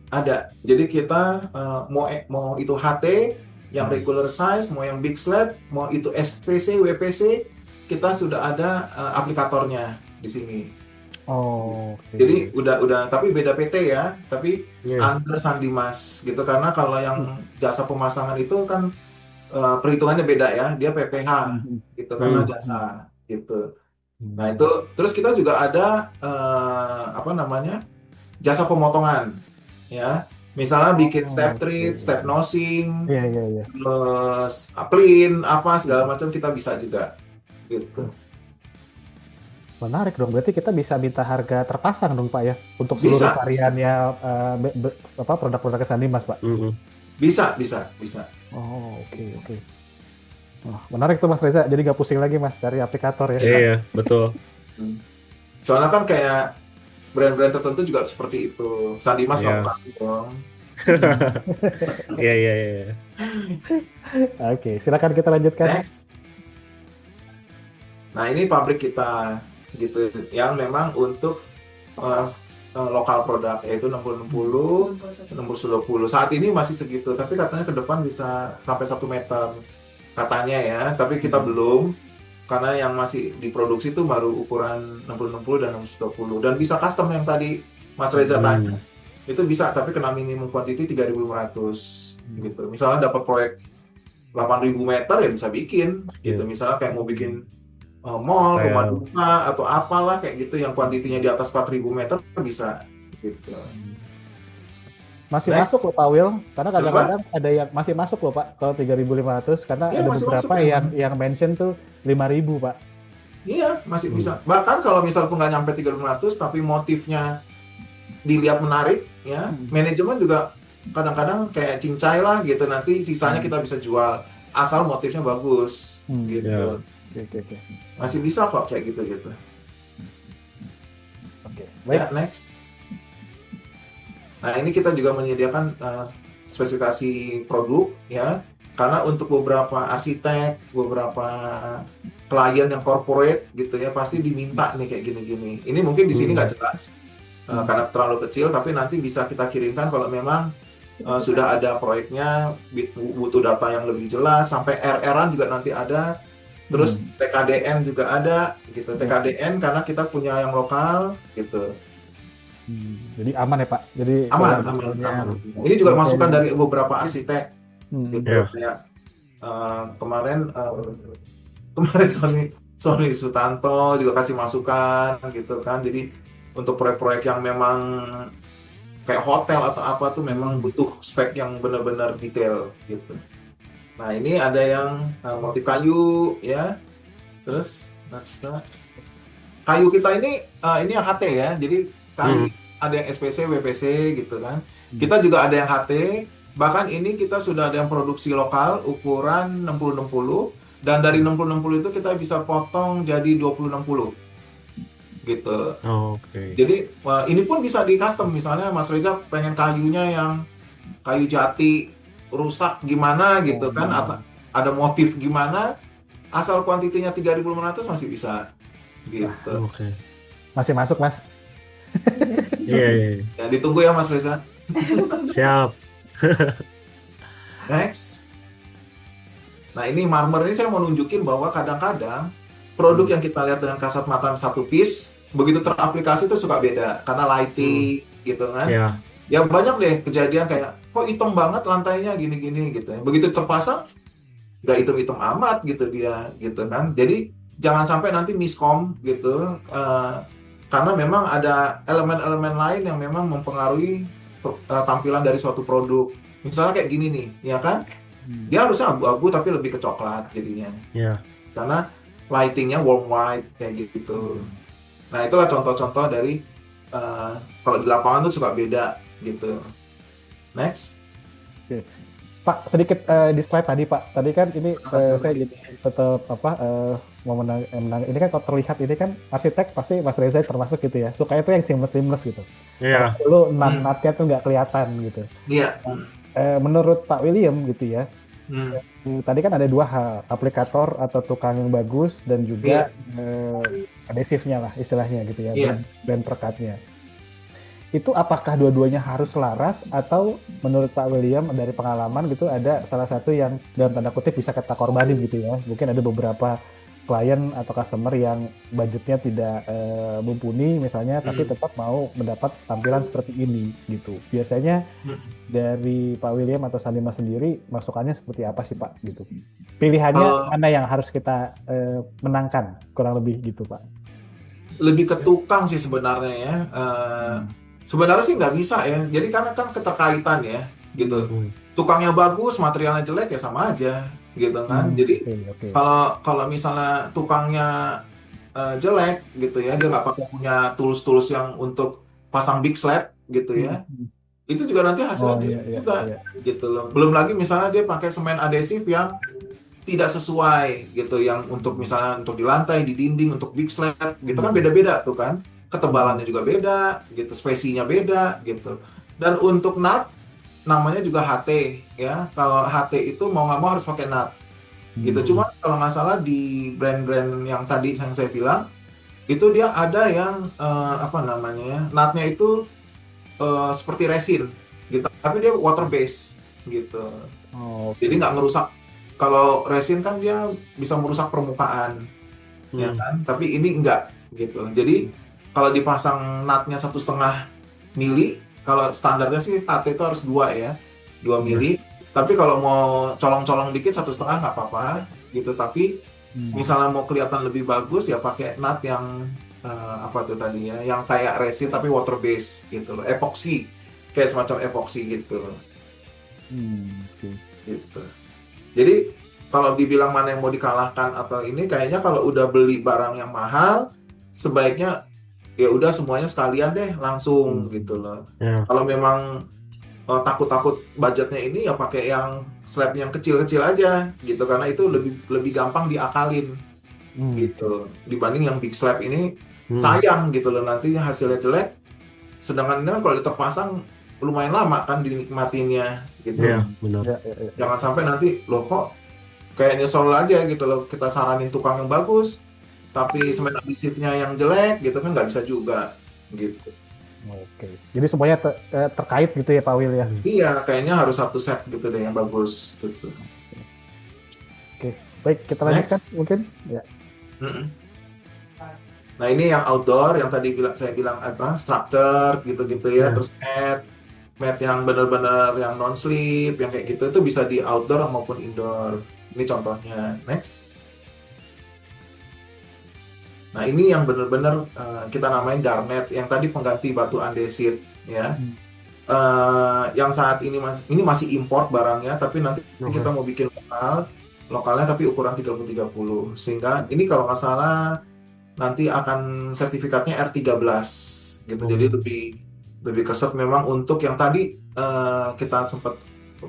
Ada. Jadi kita mau itu HT yang regular size, mau yang Big Slab, mau itu SPC, WPC, kita sudah ada aplikatornya di sini. Oh. Okay. Jadi udah tapi beda PT ya, tapi under Sandimas gitu karena kalau yang jasa pemasangan itu kan perhitungannya beda ya, dia PPH gitu karena jasa gitu. Nah itu terus kita juga ada jasa pemotongan. Ya, misalnya bikin step treat, step nosing, terus plin, apa segala macam kita bisa juga, gitu. Menarik dong, berarti kita bisa minta harga terpasang dong Pak ya, untuk seluruh variannya produk-produk Sandimas Pak. Bisa. Oh oke. Wah, menarik tuh Mas Reza, jadi nggak pusing lagi Mas dari aplikator ya. Iya, betul. Soalnya kan kayak brand-brand tertentu juga seperti itu. Sandimas nggak bukan dong. Iya. Oke, silakan kita lanjutkan. Nah ini pabrik kita gitu, yang memang untuk lokal produk yaitu 60-60, 60-20. Saat ini masih segitu, tapi katanya ke depan bisa sampai 1 meter katanya ya. Tapi kita belum. Karena yang masih diproduksi itu baru ukuran 60-60 dan 60-20 dan bisa custom yang tadi Mas Reza tanya. Itu bisa tapi kena minimum quantity 3.500 gitu. Misalnya dapat proyek 8.000 meter ya bisa bikin gitu. Misalnya kayak mau bikin mall, rumah duka atau apalah kayak gitu yang kuantitinya di atas 4.000 meter bisa gitu. Masih masuk loh Pak Will, karena kadang-kadang ada yang masih masuk loh Pak kalau 3.500 karena ada beberapa yang mention tuh 5.000 Pak. Iya masih bisa. Bahkan kalau misal pun nggak nyampe 3.500 tapi motifnya dilihat menarik ya, manajemen juga kadang-kadang kayak cincai lah gitu, nanti sisanya kita bisa jual asal motifnya bagus gitu. Oke. Masih bisa kok kayak gitu. Oke. Ya next. Nah ini kita juga menyediakan spesifikasi produk ya, karena untuk beberapa arsitek, beberapa klien yang corporate gitu ya pasti diminta nih kayak gini-gini. Ini mungkin di sini nggak jelas karena terlalu kecil, tapi nanti bisa kita kirimkan kalau memang sudah ada proyeknya, butuh data yang lebih jelas, sampai RR-an juga nanti ada, terus TKDN juga ada gitu. TKDN karena kita punya yang lokal gitu. Jadi aman ya Pak. Jadi aman. Ini juga masukan dari beberapa arsitek gitu. Kayak kemarin Sony Sutanto juga kasih masukan gitu kan. Jadi untuk proyek-proyek yang memang kayak hotel atau apa tuh memang butuh spek yang benar-benar detail gitu. Nah, ini ada yang motif kayu ya. Terus kayu kita ini yang HT ya. Jadi kayu ada yang SPC, WPC gitu kan. Kita juga ada yang HT. Bahkan ini kita sudah ada yang produksi lokal ukuran 60-60 dan dari 60-60 itu kita bisa potong jadi 20-60 gitu. Oke. Jadi ini pun bisa di custom, misalnya Mas Reza pengen kayunya yang kayu jati rusak gimana gitu kan, atau ada motif gimana, asal kuantitinya 3.500 masih bisa gitu. Oke. Masih masuk, Mas. Iya. Ya, ditunggu ya Mas Reza. Siap. Next. Nah, ini marmer ini saya mau nunjukin bahwa kadang-kadang produk yang kita lihat dengan kasat mata satu piece, begitu teraplikasi itu suka beda karena lighting gitu kan. Iya. Ya banyak deh kejadian kayak kok hitam banget lantainya gini-gini gitu ya. Begitu terpasang nggak hitam-hitam amat gitu dia gitu kan. Jadi jangan sampai nanti miskom gitu, karena memang ada elemen-elemen lain yang memang mempengaruhi tampilan dari suatu produk. Misalnya kayak gini nih, ya kan? Dia harusnya abu-abu tapi lebih ke coklat jadinya. Iya. Karena lightingnya warm white kayak gitu. Nah, itulah contoh-contoh dari kalau di lapangan tuh suka beda gitu. Next. Pak, sedikit di slide tadi Pak. Tadi kan ini saya jadi tetap mau menang. Ini kan kalau terlihat ini kan arsitek pasti Mas Reza termasuk gitu ya. Suka itu yang seamless gitu. Iya. Kalau nat-natnya tuh nggak kelihatan gitu. Iya. Menurut Pak William gitu ya. Tadi kan ada dua hal, aplikator atau tukang yang bagus dan juga adhesifnya lah istilahnya gitu ya, brand perekatnya. Itu apakah dua-duanya harus selaras atau menurut Pak William dari pengalaman gitu ada salah satu yang dalam tanda kutip bisa kita korbanin gitu ya? Mungkin ada beberapa klien atau customer yang budgetnya tidak mumpuni misalnya, tapi tetap mau mendapat tampilan seperti ini gitu. Biasanya dari Pak William atau Sandima sendiri masukannya seperti apa sih Pak gitu? Pilihannya mana yang harus kita menangkan kurang lebih gitu Pak? Lebih ke tukang sih sebenarnya ya. Sebenarnya sih nggak bisa ya. Jadi karena kan keterkaitan ya gitu. Tukangnya bagus, materialnya jelek ya sama aja gitu kan. Jadi kalau misalnya tukangnya jelek gitu ya, dia nggak pakai punya tools yang untuk pasang big slab gitu ya, itu juga nanti hasilnya jelek juga gitu loh. Belum lagi misalnya dia pakai semen adhesif yang tidak sesuai gitu, yang untuk misalnya untuk di lantai, di dinding, untuk big slab gitu kan beda-beda tuh kan, ketebalannya juga beda gitu, spesinya beda gitu. Dan untuk nut namanya juga HT ya. Kalau HT itu mau nggak mau harus pakai nut gitu. Cuma kalau nggak salah di brand-brand yang tadi yang saya bilang itu dia ada yang nutnya itu seperti resin gitu, tapi dia water base gitu. Jadi nggak ngerusak. Kalau resin kan dia bisa merusak permukaan ya kan, tapi ini enggak gitu. Jadi kalau dipasang nutnya 1,5 mili, kalau standarnya sih HT itu harus 2 mili. Tapi kalau mau colong-colong dikit 1,5 nggak apa-apa gitu. Tapi misalnya mau kelihatan lebih bagus ya pakai nut yang yang kayak resin tapi water base gitu loh, epoxy, kayak semacam epoxy gitu. Gitu. Jadi kalau dibilang mana yang mau dikalahkan atau ini, kayaknya kalau udah beli barang yang mahal sebaiknya ya udah semuanya sekalian deh langsung gitu loh. Kalau memang takut budgetnya ini ya pakai yang slab yang kecil-kecil aja gitu, karena itu lebih gampang diakalin gitu dibanding yang big slab ini. Sayang gitu loh, nanti hasilnya jelek, sedangkan ini kalau terpasang lumayan lama kan dinikmatinya gitu. Benar. Jangan sampai nanti loh kok kayak nyesel aja gitu loh, kita saranin tukang yang bagus tapi semen adhesifnya yang jelek gitu kan, nggak bisa juga gitu. Oke, jadi semuanya terkait gitu ya Pak Wil ya? Iya, kayaknya harus satu set gitu deh yang bagus gitu. Oke, baik, kita lanjutkan mungkin ya. Nah, ini yang outdoor yang tadi saya bilang structure gitu-gitu ya. Terus mat yang benar-benar yang non slip yang kayak gitu, itu bisa di outdoor maupun indoor. Ini contohnya. Next. Nah, ini yang benar-benar kita namain garnet, yang tadi pengganti batu andesit ya. yang saat ini masih import barangnya, tapi nanti Oke. kita mau bikin lokalnya tapi ukuran 30-30. Sehingga ini kalau nggak salah nanti akan sertifikatnya R13 gitu. Jadi lebih keset memang untuk yang tadi kita sempat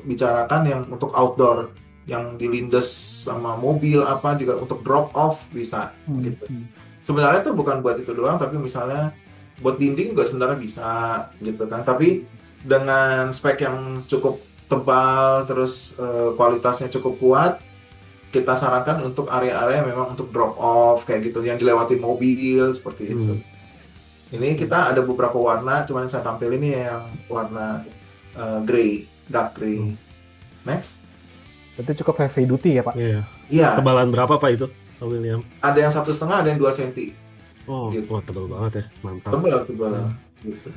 bicarakan yang untuk outdoor, yang dilindes sama mobil apa juga untuk drop off bisa gitu. Sebenarnya itu bukan buat itu doang, tapi misalnya buat dinding juga sebenarnya bisa gitu kan. Tapi dengan spek yang cukup tebal terus kualitasnya cukup kuat, kita sarankan untuk area-area memang untuk drop off kayak gitu yang dilewati mobil seperti itu. Ini kita ada beberapa warna, cuman yang saya tampil ini yang warna gray, dark gray. Next. Berarti cukup heavy duty ya Pak? Iya. Iya, Tebalan berapa Pak itu, Pak William? ada yang 1,5, ada yang 2 cm. Oh, Gitu. wah, tebal banget ya, mantap. Tebal. Gitu.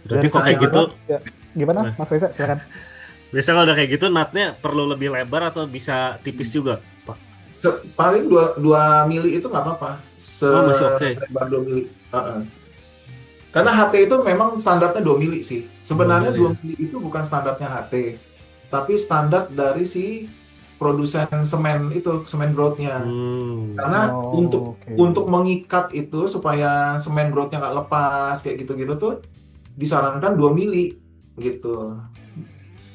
Berarti Dan kok kayak gitu, ya, gimana Nah. Mas Reza, silakan. biasanya kalau udah kayak gitu natnya perlu lebih lebar atau bisa tipis juga, Pak? Paling 2 mili itu nggak apa-apa. Oh, masih oke. Selebar 2 mili. Karena HT itu memang standarnya 2 mili sih. Sebenarnya 2 2 mili itu bukan standarnya HT, tapi standar dari si produsen semen itu, semen groutnya. Karena untuk mengikat itu supaya semen groutnya nggak lepas kayak gitu-gitu tuh disarankan 2 mili gitu.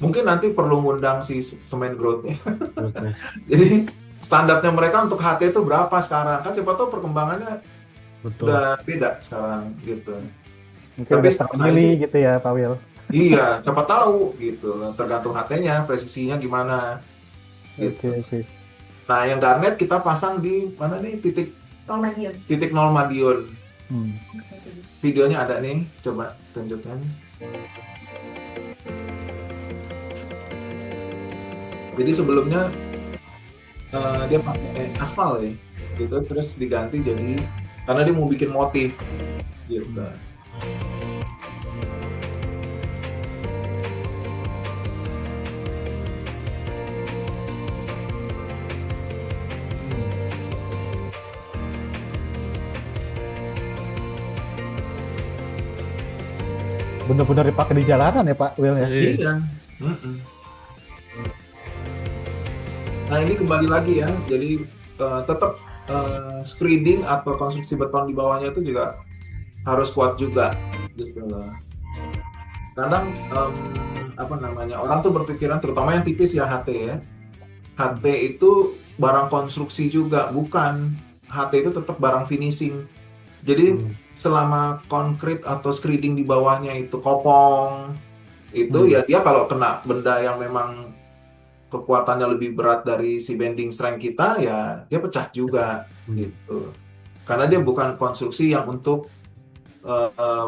Mungkin nanti perlu ngundang si semen groutnya. Jadi standarnya mereka untuk HT itu berapa sekarang? Kan siapa tahu perkembangannya Betul. udah beda sekarang gitu. Mungkin Tapi udah mili gitu ya Pak Wil. Iya, siapa tahu gitu. Tergantung HT-nya, presisinya gimana. Gitu. Oke. Nah, yang garnet kita pasang di mana nih titik Madiun. 0 Madiun. Videonya ada nih, coba tunjukkan. Jadi sebelumnya dia pakai aspal ya, gitu, terus diganti jadi karena dia mau bikin motif, gitu. Bener-bener dipakai di jalanan ya Pak Wil ya? Iya. Nah ini kembali lagi ya, jadi tetap screeding atau konstruksi beton di bawahnya itu juga harus kuat juga, gitu loh. Kadang orang tuh berpikiran, terutama yang tipis ya HT ya, HT itu barang konstruksi juga, bukan. HT itu tetap barang finishing. Jadi selama konkrit atau screeding di bawahnya itu kopong, itu ya dia kalau kena benda yang memang kekuatannya lebih berat dari si bending strength kita, ya dia pecah juga gitu. Karena dia bukan konstruksi yang untuk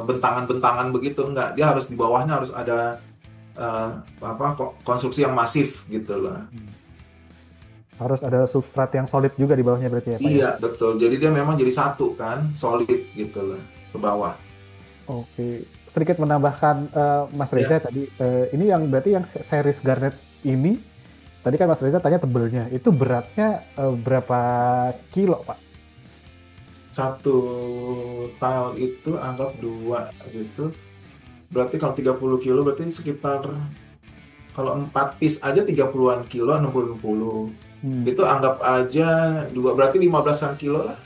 bentangan-bentangan begitu, enggak. Dia harus di bawahnya harus ada konstruksi yang masif gitu loh. Harus ada substrat yang solid juga di bawahnya berarti ya Pak? Iya, betul. Jadi dia memang jadi satu kan, solid gitu loh ke bawah. Oke. Sedikit menambahkan Mas Reza tadi, ini yang berarti yang series garnet ini, tadi kan Mas Reza tanya tebelnya, itu beratnya berapa kilo Pak? 1 tile itu anggap 2 gitu. Berarti kalau 30 kilo berarti sekitar, kalau 4 piece aja 30-an kilo, 60-60. Itu anggap aja 2, berarti 15-an kilo lah.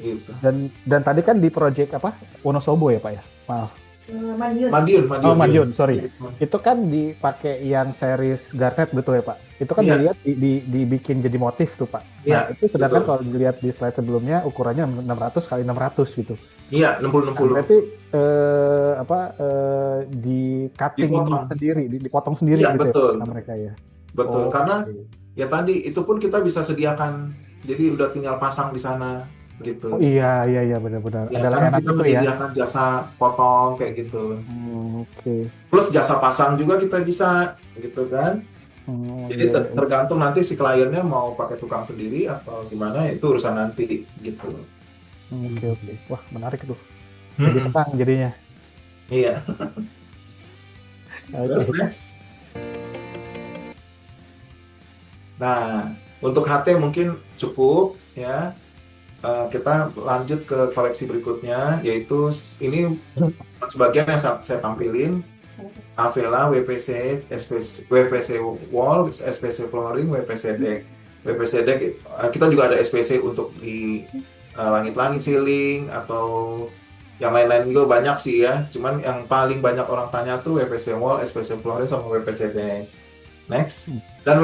Gitu. Dan tadi kan di project apa? Wonosobo ya Pak ya? Maaf. Madiun. Sorry. Itu kan dipakai yang series garnet betul ya Pak? Itu kan dilihat dibikin jadi motif tuh Pak. Nah, itu sedangkan kalau dilihat di slide sebelumnya ukurannya 600 x 600 gitu. Iya, 60-60. Nah, berarti di cutting sendiri, dipotong sendiri ya, gitu betul. ya mereka ya. Betul, karena ya tadi itu pun kita bisa sediakan. Jadi udah tinggal pasang di sana gitu. Oh iya benar-benar. Ya, ada karena layanan kita itu ya. menyediakan jasa potong kayak gitu. Oke. Plus jasa pasang juga kita bisa gitu kan. Jadi tergantung nanti si kliennya mau pakai tukang sendiri atau gimana, itu urusan nanti gitu. Oke. Wah, menarik tuh. Jadi petang jadinya. Iya. Terus next. Nah, untuk HT mungkin cukup ya. Kita lanjut ke koleksi berikutnya, yaitu ini sebagian yang saya tampilin. Avela, WPC, WPC wall, SPC flooring, WPC deck. WPC deck kita juga ada SPC untuk di langit-langit ceiling atau yang lain-lain juga banyak sih ya. Cuman yang paling banyak orang tanya tuh WPC wall, SPC flooring sama WPC deck. Next. Dan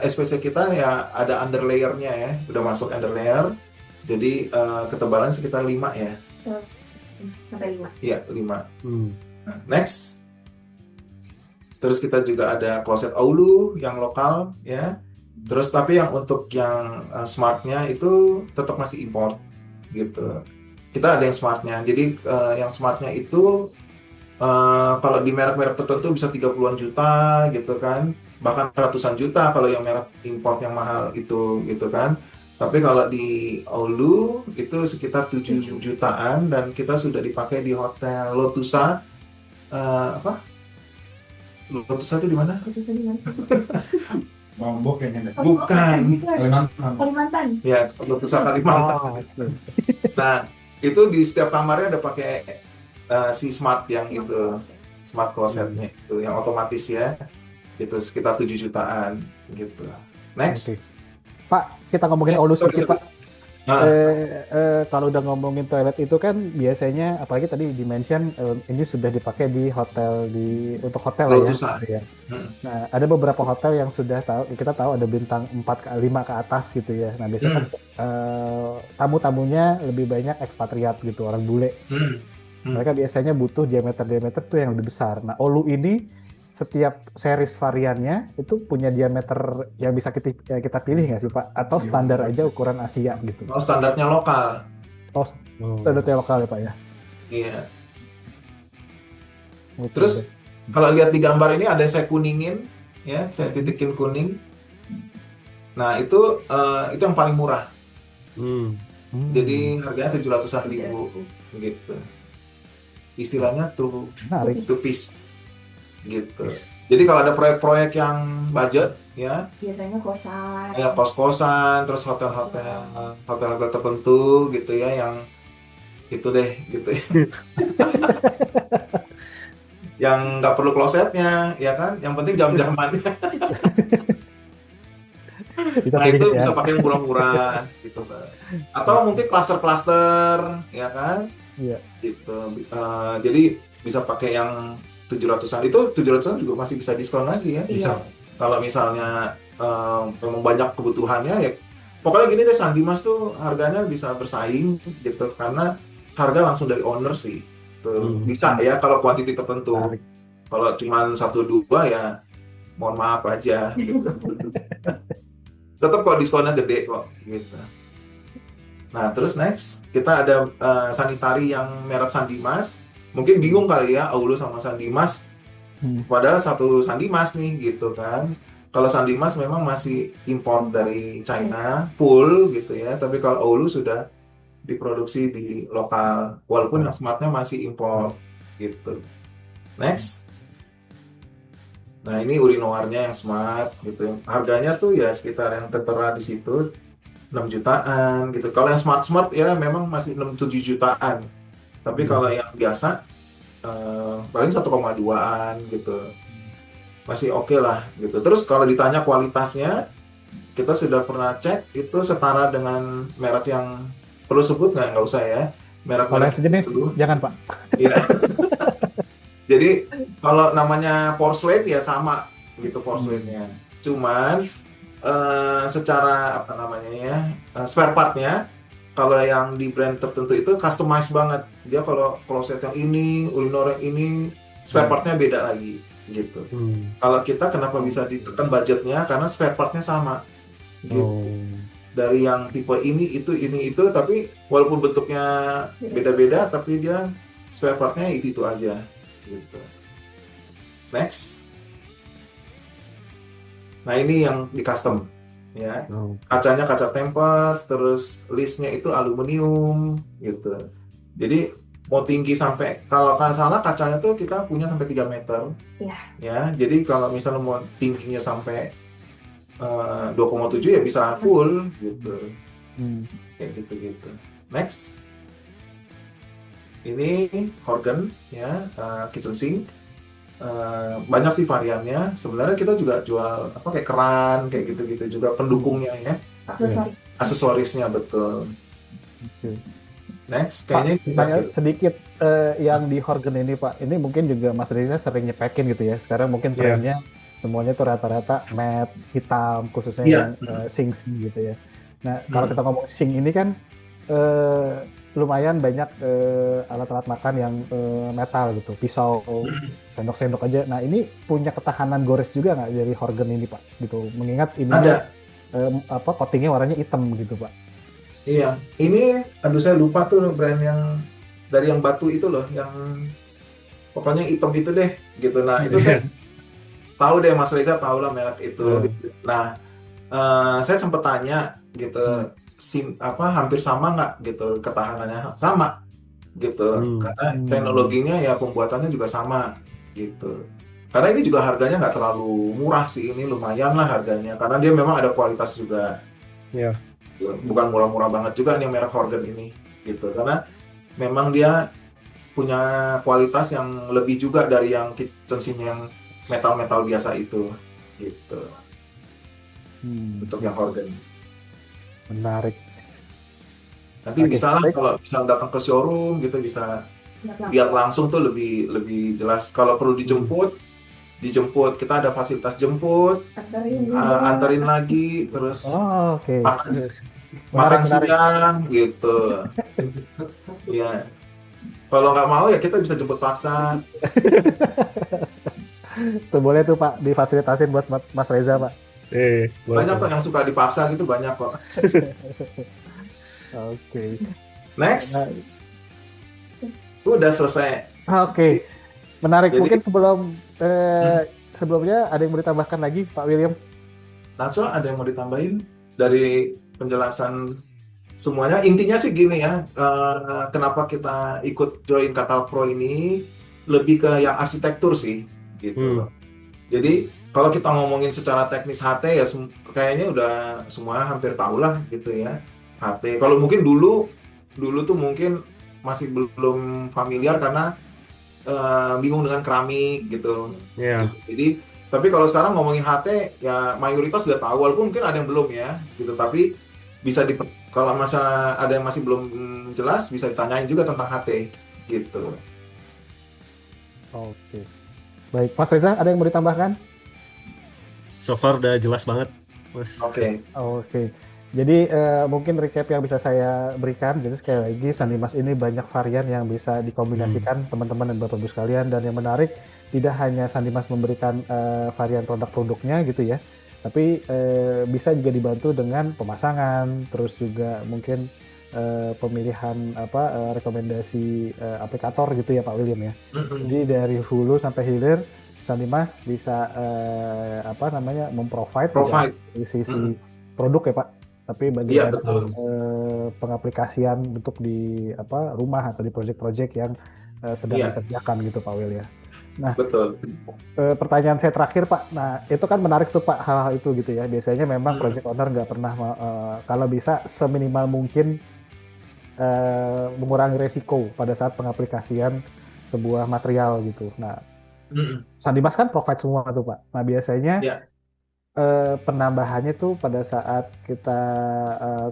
SPC kita ya ada underlayer-nya ya, udah masuk underlayer. Jadi ketebalan sekitar 5 ya. Sampai 5. Iya, 5. Nah, next. Terus kita juga ada closet Oulu yang lokal ya. Terus tapi yang untuk yang smartnya itu tetap masih import gitu. Kita ada yang smartnya. Jadi yang smartnya itu kalau di merek-merek tertentu bisa 30-an juta gitu kan. Bahkan ratusan juta kalau yang merek import yang mahal itu gitu kan. Tapi kalau di Oulu itu sekitar 7 jutaan dan kita sudah dipakai di Hotel Lotusa. Lotusa itu di mana? Lombok kayaknya deh. Bukan. Kalimantan. Ya, Lotusa Kalimantan. Nah, itu di setiap kamarnya ada pakai si smart yang itu, smart closetnya itu yang otomatis ya. Itu sekitar 7 jutaan gitu. Next. Pak, kita ngomongin Oulu sedikit, Pak. Nah, Kalau udah ngomongin toilet itu kan biasanya, apalagi tadi di-mention ini sudah dipakai di hotel untuk hotel Lotusa. ya. Nah, ada beberapa hotel yang sudah kita tahu ada bintang 4 ke 5 ke atas gitu ya. Nah, biasanya tamu-tamunya lebih banyak ekspatriat gitu, orang bule. Mereka biasanya butuh diameter tuh yang lebih besar. Nah, Oulu ini setiap series variannya itu punya diameter yang bisa kita pilih nggak sih, Pak? Atau standar aja ukuran Asia gitu? Oh, standarnya lokal. Oh, standarnya lokal ya, Pak ya? Iya. Oke, Terus kalau lihat di gambar ini ada saya kuningin, ya, saya titikin kuning. Nah, itu yang paling murah. Jadi harganya 700-an ribu gitu. Istilahnya two piece gitu. Jadi kalau ada proyek-proyek yang budget ya, Biasanya kosan. ya kos-kosan, terus hotel-hotel tertentu gitu ya, yang itu deh gitu ya. Yang nggak perlu klosetnya ya kan, yang penting jam-jamannya. Nah, itu ya. bisa pakai yang murah-murah gitu, Pak. Atau mungkin klaster-klaster ya kan. Iya. Gitu. Jadi bisa pakai yang 700-an. Itu 700-an juga masih bisa diskon lagi ya. Iya. Kalau misalnya memang banyak kebutuhannya ya, pokoknya gini deh, Sandimas tuh harganya bisa bersaing gitu karena harga langsung dari owner sih. Tuh bisa ya kalau kuantiti tertentu. Kalau cuma 1-2 ya mohon maaf aja gitu. Tetap kok diskonnya gede kok gitu. Nah, terus next kita ada sanitari yang merek Sandimas. Mungkin bingung kali ya, Oulu sama Sandimas. Padahal satu Sandimas nih gitu kan. Kalau Sandimas memang masih import dari China full gitu ya. Tapi kalau Oulu sudah diproduksi di lokal, walaupun yang smartnya masih import gitu. Next. Nah, ini urinoirnya yang smart gitu. Harganya tuh ya sekitar yang tertera di situ 6 jutaan gitu. Kalau yang smart ya memang masih 6-7 jutaan. Tapi kalau yang biasa paling 1,2-an gitu. Masih oke lah gitu. Terus kalau ditanya kualitasnya, kita sudah pernah cek itu setara dengan merek yang perlu sebut nggak usah ya. Merek-merek sejenis jangan, Pak. Iya. Jadi kalau namanya porcelain ya sama gitu porcelainnya. Cuman secara apa namanya ya, spare partnya kalau yang di brand tertentu itu customize banget. Dia kalau closet yang ini, urinoir yang ini, spare partnya beda lagi gitu. Kalau kita kenapa bisa ditekan budgetnya karena spare partnya sama gitu. Dari yang tipe ini itu, tapi walaupun bentuknya beda-beda tapi dia spare partnya itu aja gitu. Next. Nah, ini yang di custom ya. Kacanya kaca tempered, terus listnya itu aluminium gitu. Jadi mau tinggi sampai, kalau nggak salah kacanya tuh kita punya sampai 3 meter. Ya, jadi kalau misalnya mau tingginya sampai 2,7 ya bisa full gitu. Kayak gitu. Next. Ini Horgan ya, kitchen sink. banyak sih variannya. Sebenarnya kita juga jual apa kayak keran kayak gitu-gitu juga pendukungnya ya, Aksesoris. aksesorisnya betul. Oke. Next, Pak, kayaknya kita tanya sedikit yang di Horgen ini Pak, ini mungkin juga Mas Reza sering nyepekin gitu ya. Sekarang mungkin Iya. trennya semuanya tuh rata-rata matte hitam, khususnya Iya. yang sing-sing gitu ya. Nah, kalau Hmm. kita ngomong sing ini kan lumayan banyak alat-alat makan yang metal gitu, pisau, sendok-sendok aja. Nah, ini punya ketahanan gores juga nggak dari Horgen ini Pak? Gitu, mengingat ininya Ada. coatingnya warnanya hitam gitu Pak. Iya, ini aduh saya lupa tuh brand yang dari yang batu itu loh, yang pokoknya hitam itu deh, gitu. Nah, itu saya tahu deh, Mas Reza tahu lah merek itu. Gitu. Nah, saya sempat tanya gitu, hampir sama nggak gitu ketahanannya sama gitu, karena teknologinya ya pembuatannya juga sama gitu. Karena ini juga harganya nggak terlalu murah sih, ini lumayan lah harganya, karena dia memang ada kualitas juga. Iya. Bukan murah-murah banget juga nih merek Horgen ini gitu, karena memang dia punya kualitas yang lebih juga dari yang kitchen sink yang metal-metal biasa itu gitu, untuk yang Horgen. Menarik. Nanti bisa lah kalau bisa datang ke showroom gitu, bisa lihat langsung tuh lebih jelas. Kalau perlu dijemput kita ada fasilitas jemput, anterin lagi, terus Oke. makan siang gitu. Ya, kalau nggak mau ya kita bisa jemput paksa. Tuh boleh tuh Pak difasilitasin buat Mas Reza Pak. Banyak kok yang suka dipaksa gitu, banyak kok. Oke. Next. Udah selesai. Oke. Menarik. Jadi, mungkin sebelumnya ada yang mau ditambahkan lagi Pak William? Langsung ada yang mau ditambahin dari penjelasan semuanya? Intinya sih gini ya, kenapa kita ikut join Katal Pro ini lebih ke yang arsitektur sih gitu. Jadi kalau kita ngomongin secara teknis HT ya kayaknya udah semua hampir tahu lah gitu ya, HT. Kalau mungkin dulu tuh mungkin masih belum familiar karena bingung dengan keramik gitu. Jadi tapi kalau sekarang ngomongin HT ya mayoritas sudah tahu, walaupun mungkin ada yang belum ya gitu, tapi bisa kalau masalah ada yang masih belum jelas bisa ditanyain juga tentang HT gitu. Oke. Baik, Mas Reza ada yang mau ditambahkan? So far udah jelas banget, Mas. Oke. Jadi mungkin recap yang bisa saya berikan. Jadi sekali lagi Sandimas ini banyak varian yang bisa dikombinasikan teman-teman dan Bapak Ibu sekalian, dan yang menarik tidak hanya Sandimas memberikan varian produk-produknya gitu ya, tapi bisa juga dibantu dengan pemasangan, terus juga mungkin pemilihan rekomendasi aplikator gitu ya Pak William ya. Jadi dari hulu sampai hilir Sandimas bisa memprovide dari sisi produk ya Pak, tapi bagian pengaplikasian untuk di rumah atau di proyek-proyek yang sedang dikerjakan gitu Pak Will ya. Nah, pertanyaan saya terakhir Pak, nah itu kan menarik tuh Pak hal-hal itu gitu ya. Biasanya memang project owner nggak pernah kalau bisa seminimal mungkin mengurangi resiko pada saat pengaplikasian sebuah material gitu. Nah, Sandimas kan provide semua tuh Pak. Nah biasanya penambahannya tuh pada saat kita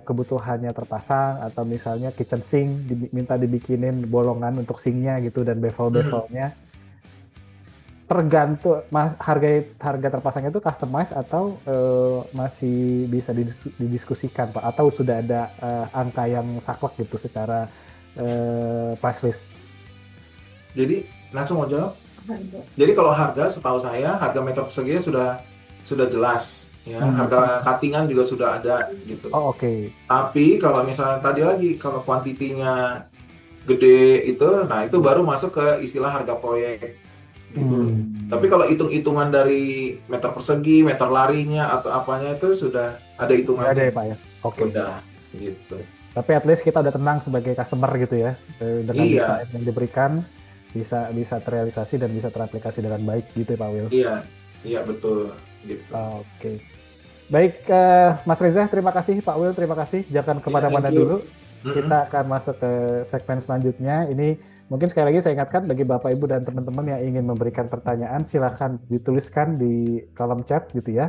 kebutuhannya terpasang, atau misalnya kitchen sink minta dibikinin bolongan untuk sinknya gitu dan bevel-bevelnya, tergantung harga terpasangnya itu customize atau masih bisa didiskusikan Pak, atau sudah ada angka yang saklek gitu secara price list? Jadi langsung mau jawab. Jadi kalau harga, setahu saya harga meter perseginya sudah jelas ya, harga cuttingan juga sudah ada gitu. Oke. Tapi kalau misalnya tadi lagi kalau kuantitinya gede itu, nah itu baru masuk ke istilah harga proyek gitu. Tapi kalau hitung-hitungan dari meter persegi, meter larinya atau apanya itu sudah ada hitungannya. Ada ya Pak ya. Oke. Udah gitu. Tapi at least kita udah tenang sebagai customer gitu ya, dengan desain yang diberikan bisa terrealisasi dan bisa teraplikasi dengan baik gitu ya Pak Will. Iya betul gitu. Oke. Baik, Mas Reza, terima kasih, Pak Will, terima kasih. Jangan kemana-mana dulu. Kita akan masuk ke segmen selanjutnya. Ini Mungkin sekali lagi saya ingatkan bagi Bapak Ibu dan teman-teman yang ingin memberikan pertanyaan, silakan dituliskan di kolom chat gitu ya.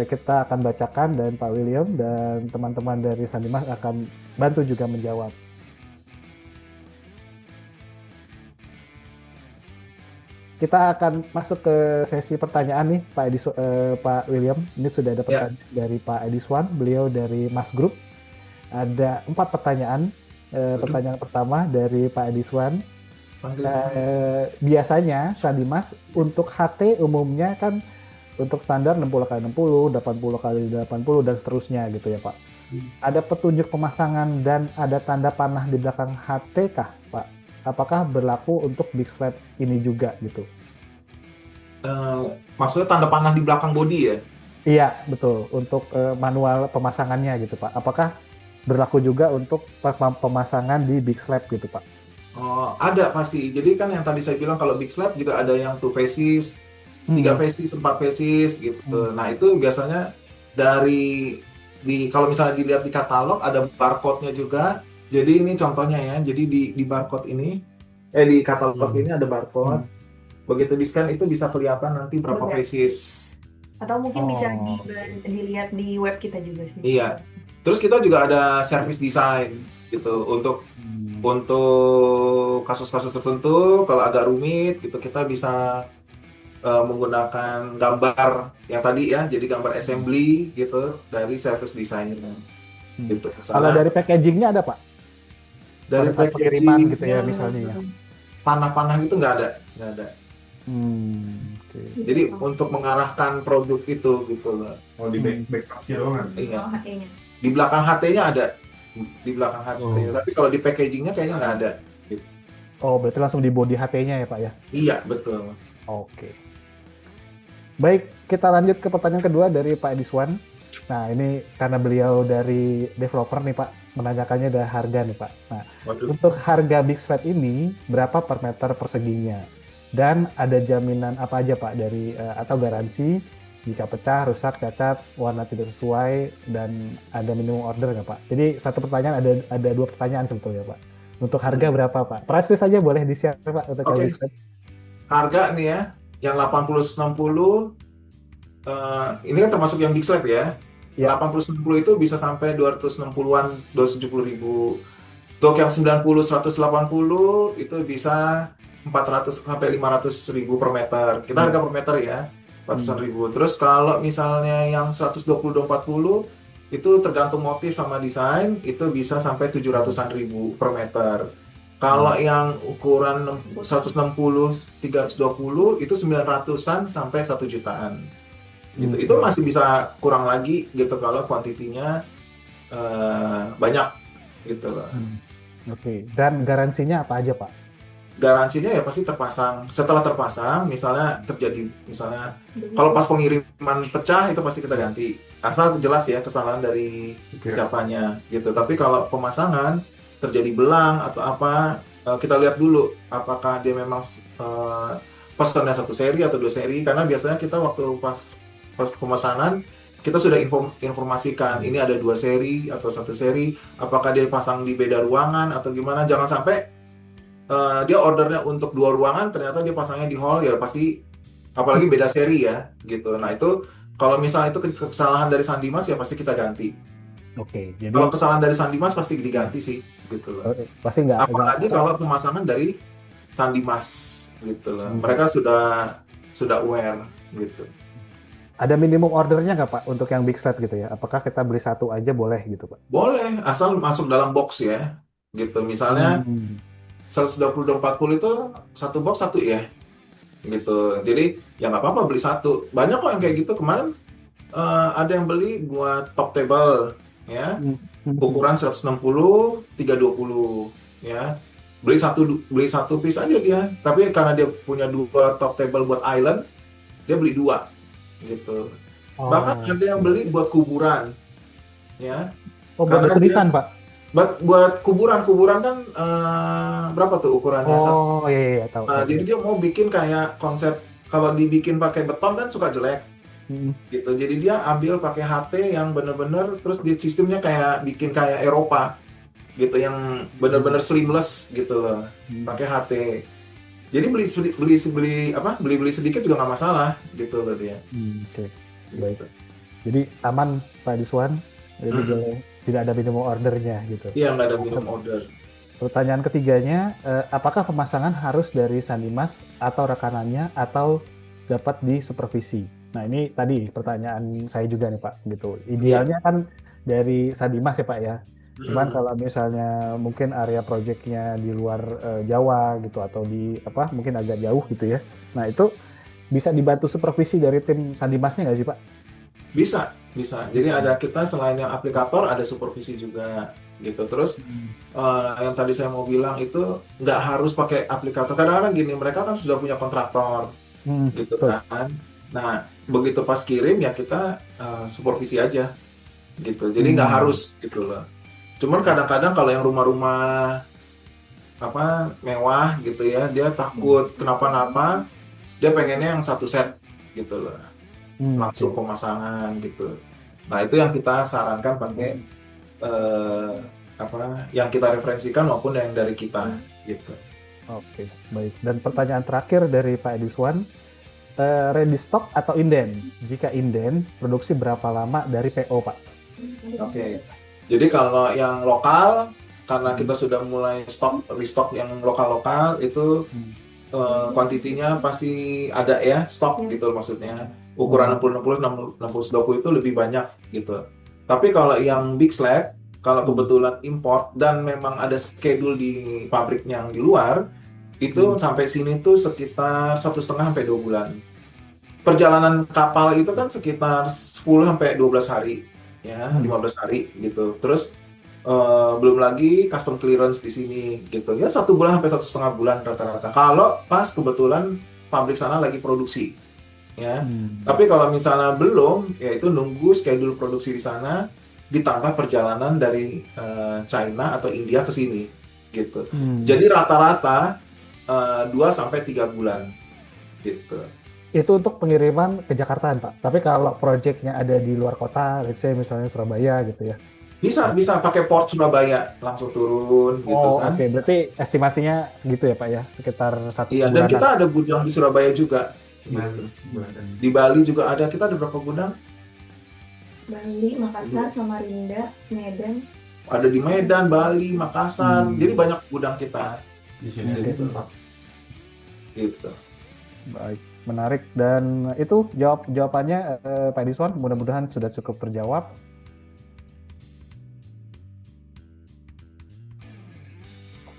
Kita akan bacakan dan Pak William dan teman-teman dari Sandimas akan bantu juga menjawab. Kita akan masuk ke sesi pertanyaan nih, Pak William. Ini sudah ada pertanyaan dari Pak Ediswan, beliau dari Mas Group. Ada 4 pertanyaan. Pertanyaan pertama dari Pak Ediswan. Biasanya Sandimas untuk HT umumnya kan untuk standar 60x60, 80x80 dan seterusnya gitu ya Pak. Ada petunjuk pemasangan dan ada tanda panah di belakang HT kah Pak? Apakah berlaku untuk big slab ini juga gitu? Maksudnya tanda panah di belakang bodi ya? Iya, betul. Untuk manual pemasangannya gitu Pak. Apakah berlaku juga untuk pemasangan di big slab gitu Pak? Ada pasti. Jadi kan yang tadi saya bilang kalau big slab juga ada yang 2 phases, 3 phases, 4 phases gitu. Nah itu biasanya kalau misalnya dilihat di katalog ada barcode-nya juga. Jadi ini contohnya ya. Jadi di barcode ini, di katalog ini ada barcode. Begitu di-scan itu bisa kelihatan nanti berapa phases. Atau mungkin bisa dilihat di web kita juga sih. Iya. Terus kita juga ada service design gitu untuk kasus-kasus tertentu kalau agak rumit gitu kita bisa menggunakan gambar yang tadi ya, jadi gambar assembly gitu dari service design gitu. Kalau dari packagingnya ada Pak? Dari pengiriman gitu ya misalnya. Panah-panah itu nggak ada. Okay. Jadi untuk mengarahkan produk itu gitu loh. Oh di backpacknya doang. Iya. HT-nya. Di belakang HT-nya ada. Di belakang HT. Tapi kalau di packagingnya kayaknya nggak ada. Oh berarti langsung di body HT-nya ya Pak ya? Iya betul. Oke. Baik, kita lanjut ke pertanyaan kedua dari Pak Ediswan. Nah ini karena beliau dari developer nih Pak, menanyakannya ada harga nih Pak. Nah untuk harga big slab ini berapa per meter perseginya? Dan ada jaminan apa aja Pak dari atau garansi jika pecah, rusak, cacat, warna tidak sesuai, dan ada minimum order nggak Pak? Jadi satu pertanyaan ada 2 pertanyaan sebetulnya Pak. Untuk harga berapa Pak? Price list aja boleh di-share Pak untuk big slab. Harga nih ya, yang 80-60 ini kan termasuk yang big slab ya. 80-90 itu bisa sampai 260-an, 270.000. Untuk yang 90-180 itu bisa 400 sampai 500.000 per meter. Kita harga per meter ya, 400.000. Terus kalau misalnya yang 120-40 itu tergantung motif sama desain, itu bisa sampai 700.000 per meter. Kalau yang ukuran 160-320 itu 900-an sampai 1 jutaan. Gitu. Itu masih bisa kurang lagi gitu kalau kuantitinya banyak gitu loh. Oke. Dan garansinya apa aja Pak? Garansinya ya pasti terpasang. Setelah terpasang, misalnya terjadi kalau pas pengiriman pecah itu pasti kita ganti. Asal jelas ya kesalahan dari siapanya gitu. Tapi kalau pemasangan terjadi belang atau apa, kita lihat dulu apakah dia memang pesannya 1 seri atau 2 seri. Karena biasanya kita waktu pas pemesanan kita sudah informasikan ini ada 2 seri atau 1 seri, apakah dia pasang di beda ruangan atau gimana. Jangan sampai dia ordernya untuk 2 ruangan ternyata dia pasangnya di hall, ya pasti apalagi beda seri ya gitu. Nah itu kalau misalnya itu kesalahan dari Sandimas ya pasti kita ganti. Oke. Jadi kalau kesalahan dari Sandimas pasti diganti sih gitu loh. Pasti nggak. Apalagi kalau pemasangan dari Sandimas gitu loh. Mereka sudah aware gitu. Ada minimum ordernya nggak Pak untuk yang big slab gitu ya? Apakah kita beli 1 aja boleh gitu Pak? Boleh, asal masuk dalam box ya. Gitu. Misalnya 120-40 itu 1 box 1 ya. Gitu. Jadi ya nggak apa-apa beli 1. Banyak kok yang kayak gitu. Kemarin ada yang beli buat top table ya. Ukuran 160-320 ya. Beli satu piece aja dia. Tapi karena dia punya 2 top table buat island, dia beli 2. Gitu. Bahkan ada yang beli buat kuburan ya. Buat tulisan Pak? Buat kuburan kan berapa tuh ukurannya? Iya tahu. Jadi dia mau bikin kayak konsep, kalau dibikin pakai beton kan suka jelek gitu. Jadi dia ambil pakai HT yang bener-bener, terus di sistemnya kayak bikin kayak Eropa gitu yang benar-benar slimless gitu loh, pakai HT. Jadi beli sedikit juga nggak masalah gitu loh dia. Oke, baik. Jadi aman Pak Diswan, jadi boleh tidak ada minimum ordernya gitu. Iya, nggak ada minimum order. Pertanyaan ketiganya, apakah pemasangan harus dari Sandimas atau rekanannya atau dapat disupervisi? Nah ini tadi pertanyaan saya juga nih Pak, gitu. Idealnya kan dari Sandimas ya Pak ya. Cuman kalau misalnya mungkin area proyeknya di luar Jawa gitu atau di apa mungkin agak jauh gitu ya. Nah itu bisa dibantu supervisi dari tim Sandimasnya nggak sih Pak? Bisa. Jadi ada kita selain yang aplikator ada supervisi juga gitu. Terus yang tadi saya mau bilang itu nggak harus pakai aplikator. Kadang-kadang gini, mereka kan sudah punya kontraktor gitu betul. kan. Nah, begitu pas kirim ya kita supervisi aja gitu. Jadi nggak harus gitu loh. Cuman kadang-kadang kalau yang rumah-rumah apa mewah gitu ya, dia takut kenapa-napa, dia pengennya yang satu set gitu loh. Langsung pemasangan gitu. Nah, itu yang kita sarankan pakai yang kita referensikan maupun yang dari kita gitu. Oke, baik. Dan pertanyaan terakhir dari Pak Ediswan, ready stock atau inden? Jika inden, produksi berapa lama dari PO Pak? Oke. Jadi kalau yang lokal, karena kita sudah mulai restock yang lokal-lokal itu kuantitinya pasti ada ya, stok gitu maksudnya. Ukuran 60-60, 60-20 itu lebih banyak gitu. Tapi kalau yang big slab, kalau kebetulan import dan memang ada schedule di pabrik yang di luar, itu sampai sini tuh sekitar 1,5 sampai 2 bulan. Perjalanan kapal itu kan sekitar 10 sampai 12 hari, ya 15 hari gitu. Terus belum lagi custom clearance di sini gitu. Ya 1 bulan sampai 1,5 bulan rata-rata. Kalau pas kebetulan pabrik sana lagi produksi. Ya. Tapi kalau misalnya belum, ya itu nunggu schedule produksi di sana ditambah perjalanan dari China atau India ke sini gitu. Jadi rata-rata 2 sampai 3 bulan gitu. Itu untuk pengiriman ke Jakarta Pak. Tapi kalau proyeknya ada di luar kota, let's say misalnya Surabaya gitu ya. Bisa pakai port Surabaya langsung turun gitu kan. Oke. Berarti estimasinya segitu ya Pak ya, sekitar 1 Iya, bulanan. dan kita ada gudang di Surabaya juga. Gitu. Di Bali juga ada, kita ada berapa gudang? Bali, Makassar, Samarinda, Medan. Ada di Medan, Bali, Makassar. Jadi banyak gudang kita di sini. Gitu. Baik, menarik. Dan itu jawabannya Pak Ediswan, mudah-mudahan sudah cukup terjawab.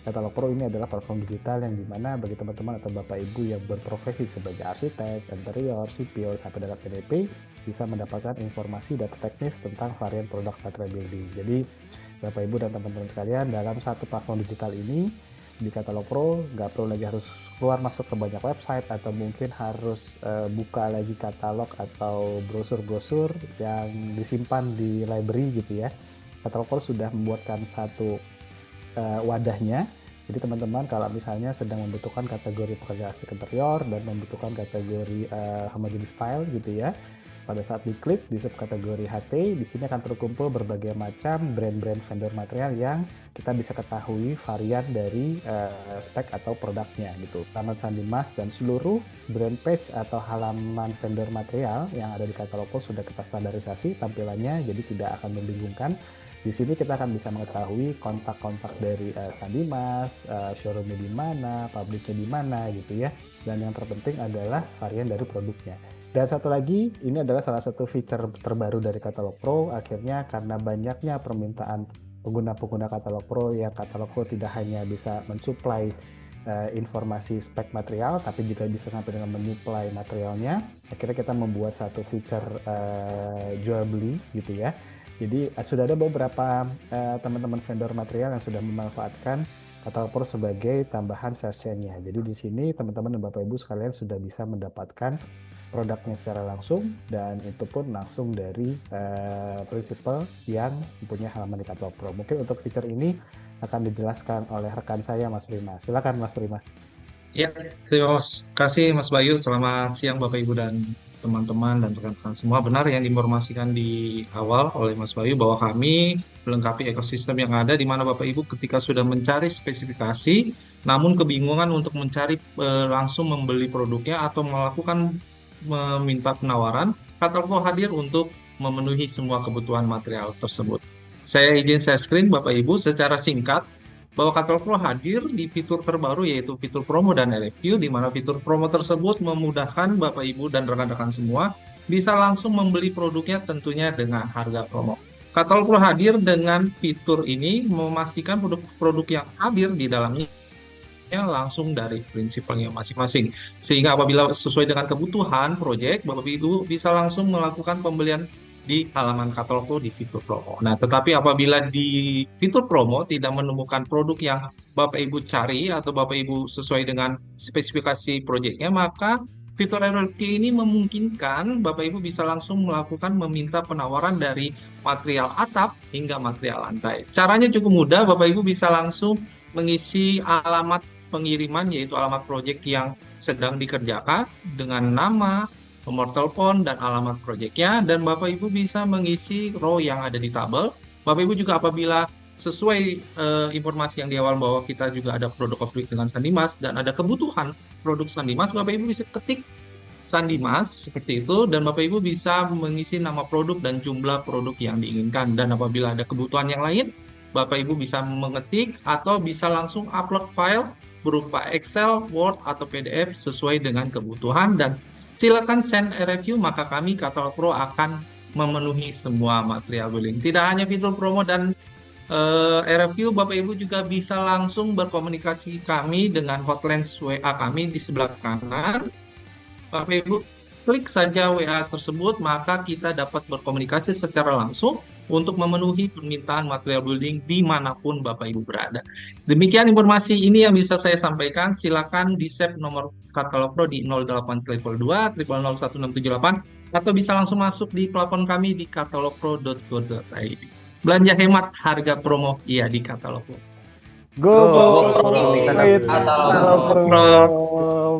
Katalog Pro ini adalah platform digital yang dimana bagi teman-teman atau Bapak Ibu yang berprofesi sebagai arsitek, interior, sipil, sampai dengan PDP bisa mendapatkan informasi data teknis tentang varian produk material building. Jadi Bapak Ibu dan teman-teman sekalian, dalam satu platform digital ini di Katalog Pro nggak perlu lagi harus keluar masuk ke banyak website atau mungkin harus buka lagi katalog atau brosur-brosur yang disimpan di library gitu ya. Katalog Pro sudah membuatkan satu wadahnya. Jadi teman-teman kalau misalnya sedang membutuhkan kategori pekerja arsitek interior dan membutuhkan kategori homogeneous style gitu ya, pada saat diklik di subkategori HT, di sini akan terkumpul berbagai macam brand-brand vendor material yang kita bisa ketahui varian dari spek atau produknya gitu. Taman Sandimas dan seluruh brand page atau halaman vendor material yang ada di katalog sudah kita standarisasi tampilannya, jadi tidak akan membingungkan. Di sini kita akan bisa mengetahui kontak-kontak dari Sandimas, showroomnya di mana, pabriknya di mana gitu ya. Dan yang terpenting adalah varian dari produknya. Dan satu lagi, ini adalah salah satu fitur terbaru dari Katalog Pro. Akhirnya karena banyaknya permintaan pengguna-pengguna Katalog Pro, ya Katalog Pro tidak hanya bisa mensuplai informasi spek material, tapi juga bisa sampai dengan menyuplai materialnya. Akhirnya kita membuat satu fitur jual beli gitu ya. Jadi sudah ada beberapa teman-teman vendor material yang sudah memanfaatkan Katalog Pro sebagai tambahan sessionnya. Jadi di sini teman-teman dan Bapak Ibu sekalian sudah bisa mendapatkan produknya secara langsung dan itu pun langsung dari prinsipal yang punya halaman di Katalog Pro. Mungkin untuk fitur ini akan dijelaskan oleh rekan saya Mas Prima. Silakan Mas Prima. Ya, terima kasih Mas Bayu. Selamat siang Bapak Ibu dan teman-teman dan rekan-rekan semua. Benar yang diinformasikan di awal oleh Mas Bayu bahwa kami melengkapi ekosistem yang ada di mana Bapak Ibu ketika sudah mencari spesifikasi, namun kebingungan untuk mencari langsung membeli produknya atau melakukan meminta penawaran, Katalog Pro hadir untuk memenuhi semua kebutuhan material tersebut. Saya izin saya screen Bapak Ibu secara singkat bahwa Katalog Pro hadir di fitur terbaru yaitu fitur promo dan RFQ, di mana fitur promo tersebut memudahkan Bapak Ibu dan rekan-rekan semua bisa langsung membeli produknya tentunya dengan harga promo. Katalog Pro hadir dengan fitur ini memastikan produk-produk yang hadir di dalamnya langsung dari prinsipalnya masing-masing. Sehingga apabila sesuai dengan kebutuhan proyek, Bapak Ibu bisa langsung melakukan pembelian di halaman katalog Pro di fitur promo. Nah, tetapi apabila di fitur promo tidak menemukan produk yang Bapak Ibu cari atau Bapak Ibu sesuai dengan spesifikasi proyeknya, maka fitur RFQ ini memungkinkan Bapak Ibu bisa langsung melakukan meminta penawaran dari material atap hingga material lantai. Caranya cukup mudah, Bapak Ibu bisa langsung mengisi alamat pengiriman yaitu alamat proyek yang sedang dikerjakan dengan nama, nomor telepon, dan alamat proyeknya, dan Bapak Ibu bisa mengisi row yang ada di tabel. Bapak Ibu juga apabila sesuai informasi yang di awal bahwa kita juga ada produk of the week dengan Sandimas dan ada kebutuhan produk Sandimas, Bapak Ibu bisa ketik Sandimas seperti itu, dan Bapak Ibu bisa mengisi nama produk dan jumlah produk yang diinginkan. Dan apabila ada kebutuhan yang lain, Bapak Ibu bisa mengetik atau bisa langsung upload file berupa Excel, Word, atau PDF sesuai dengan kebutuhan, dan silakan send review, maka kami Katalog Pro akan memenuhi semua material building. Tidak hanya fitur promo dan review, Bapak Ibu juga bisa langsung berkomunikasi kami dengan hotline WA kami di sebelah kanan. Bapak Ibu klik saja WA tersebut, maka kita dapat berkomunikasi secara langsung untuk memenuhi permintaan material building dimanapun Bapak Ibu berada. Demikian informasi ini yang bisa saya sampaikan. Silakan di-save nomor Katalog Pro di 0822 001678 atau bisa langsung masuk di platform kami di katalogpro.co.id. Belanja hemat, harga promo, iya di Katalog Pro. Go with Katalog Pro.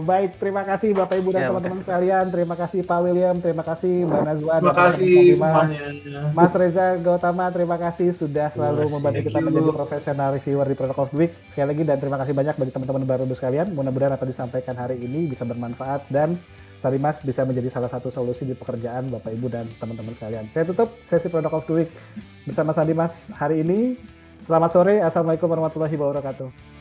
Baik, terima kasih Bapak Ibu dan Ya, teman-teman makasih. sekalian. Terima kasih Pak William, terima kasih Mbak Nazwa, Terima dan Pak kasih Bima. semuanya. Mas Reza Gautama, terima kasih sudah selalu kasih. membantu kita Thank you. menjadi profesional reviewer di Product of the Week. Sekali lagi, dan terima kasih banyak bagi teman-teman baru sekalian. Mudah-mudahan apa disampaikan hari ini bisa bermanfaat dan Sandimas bisa menjadi salah satu solusi di pekerjaan Bapak Ibu dan teman-teman sekalian. Saya tutup sesi Product of the Week bersama Sandimas hari ini. Selamat sore, Assalamualaikum warahmatullahi wabarakatuh.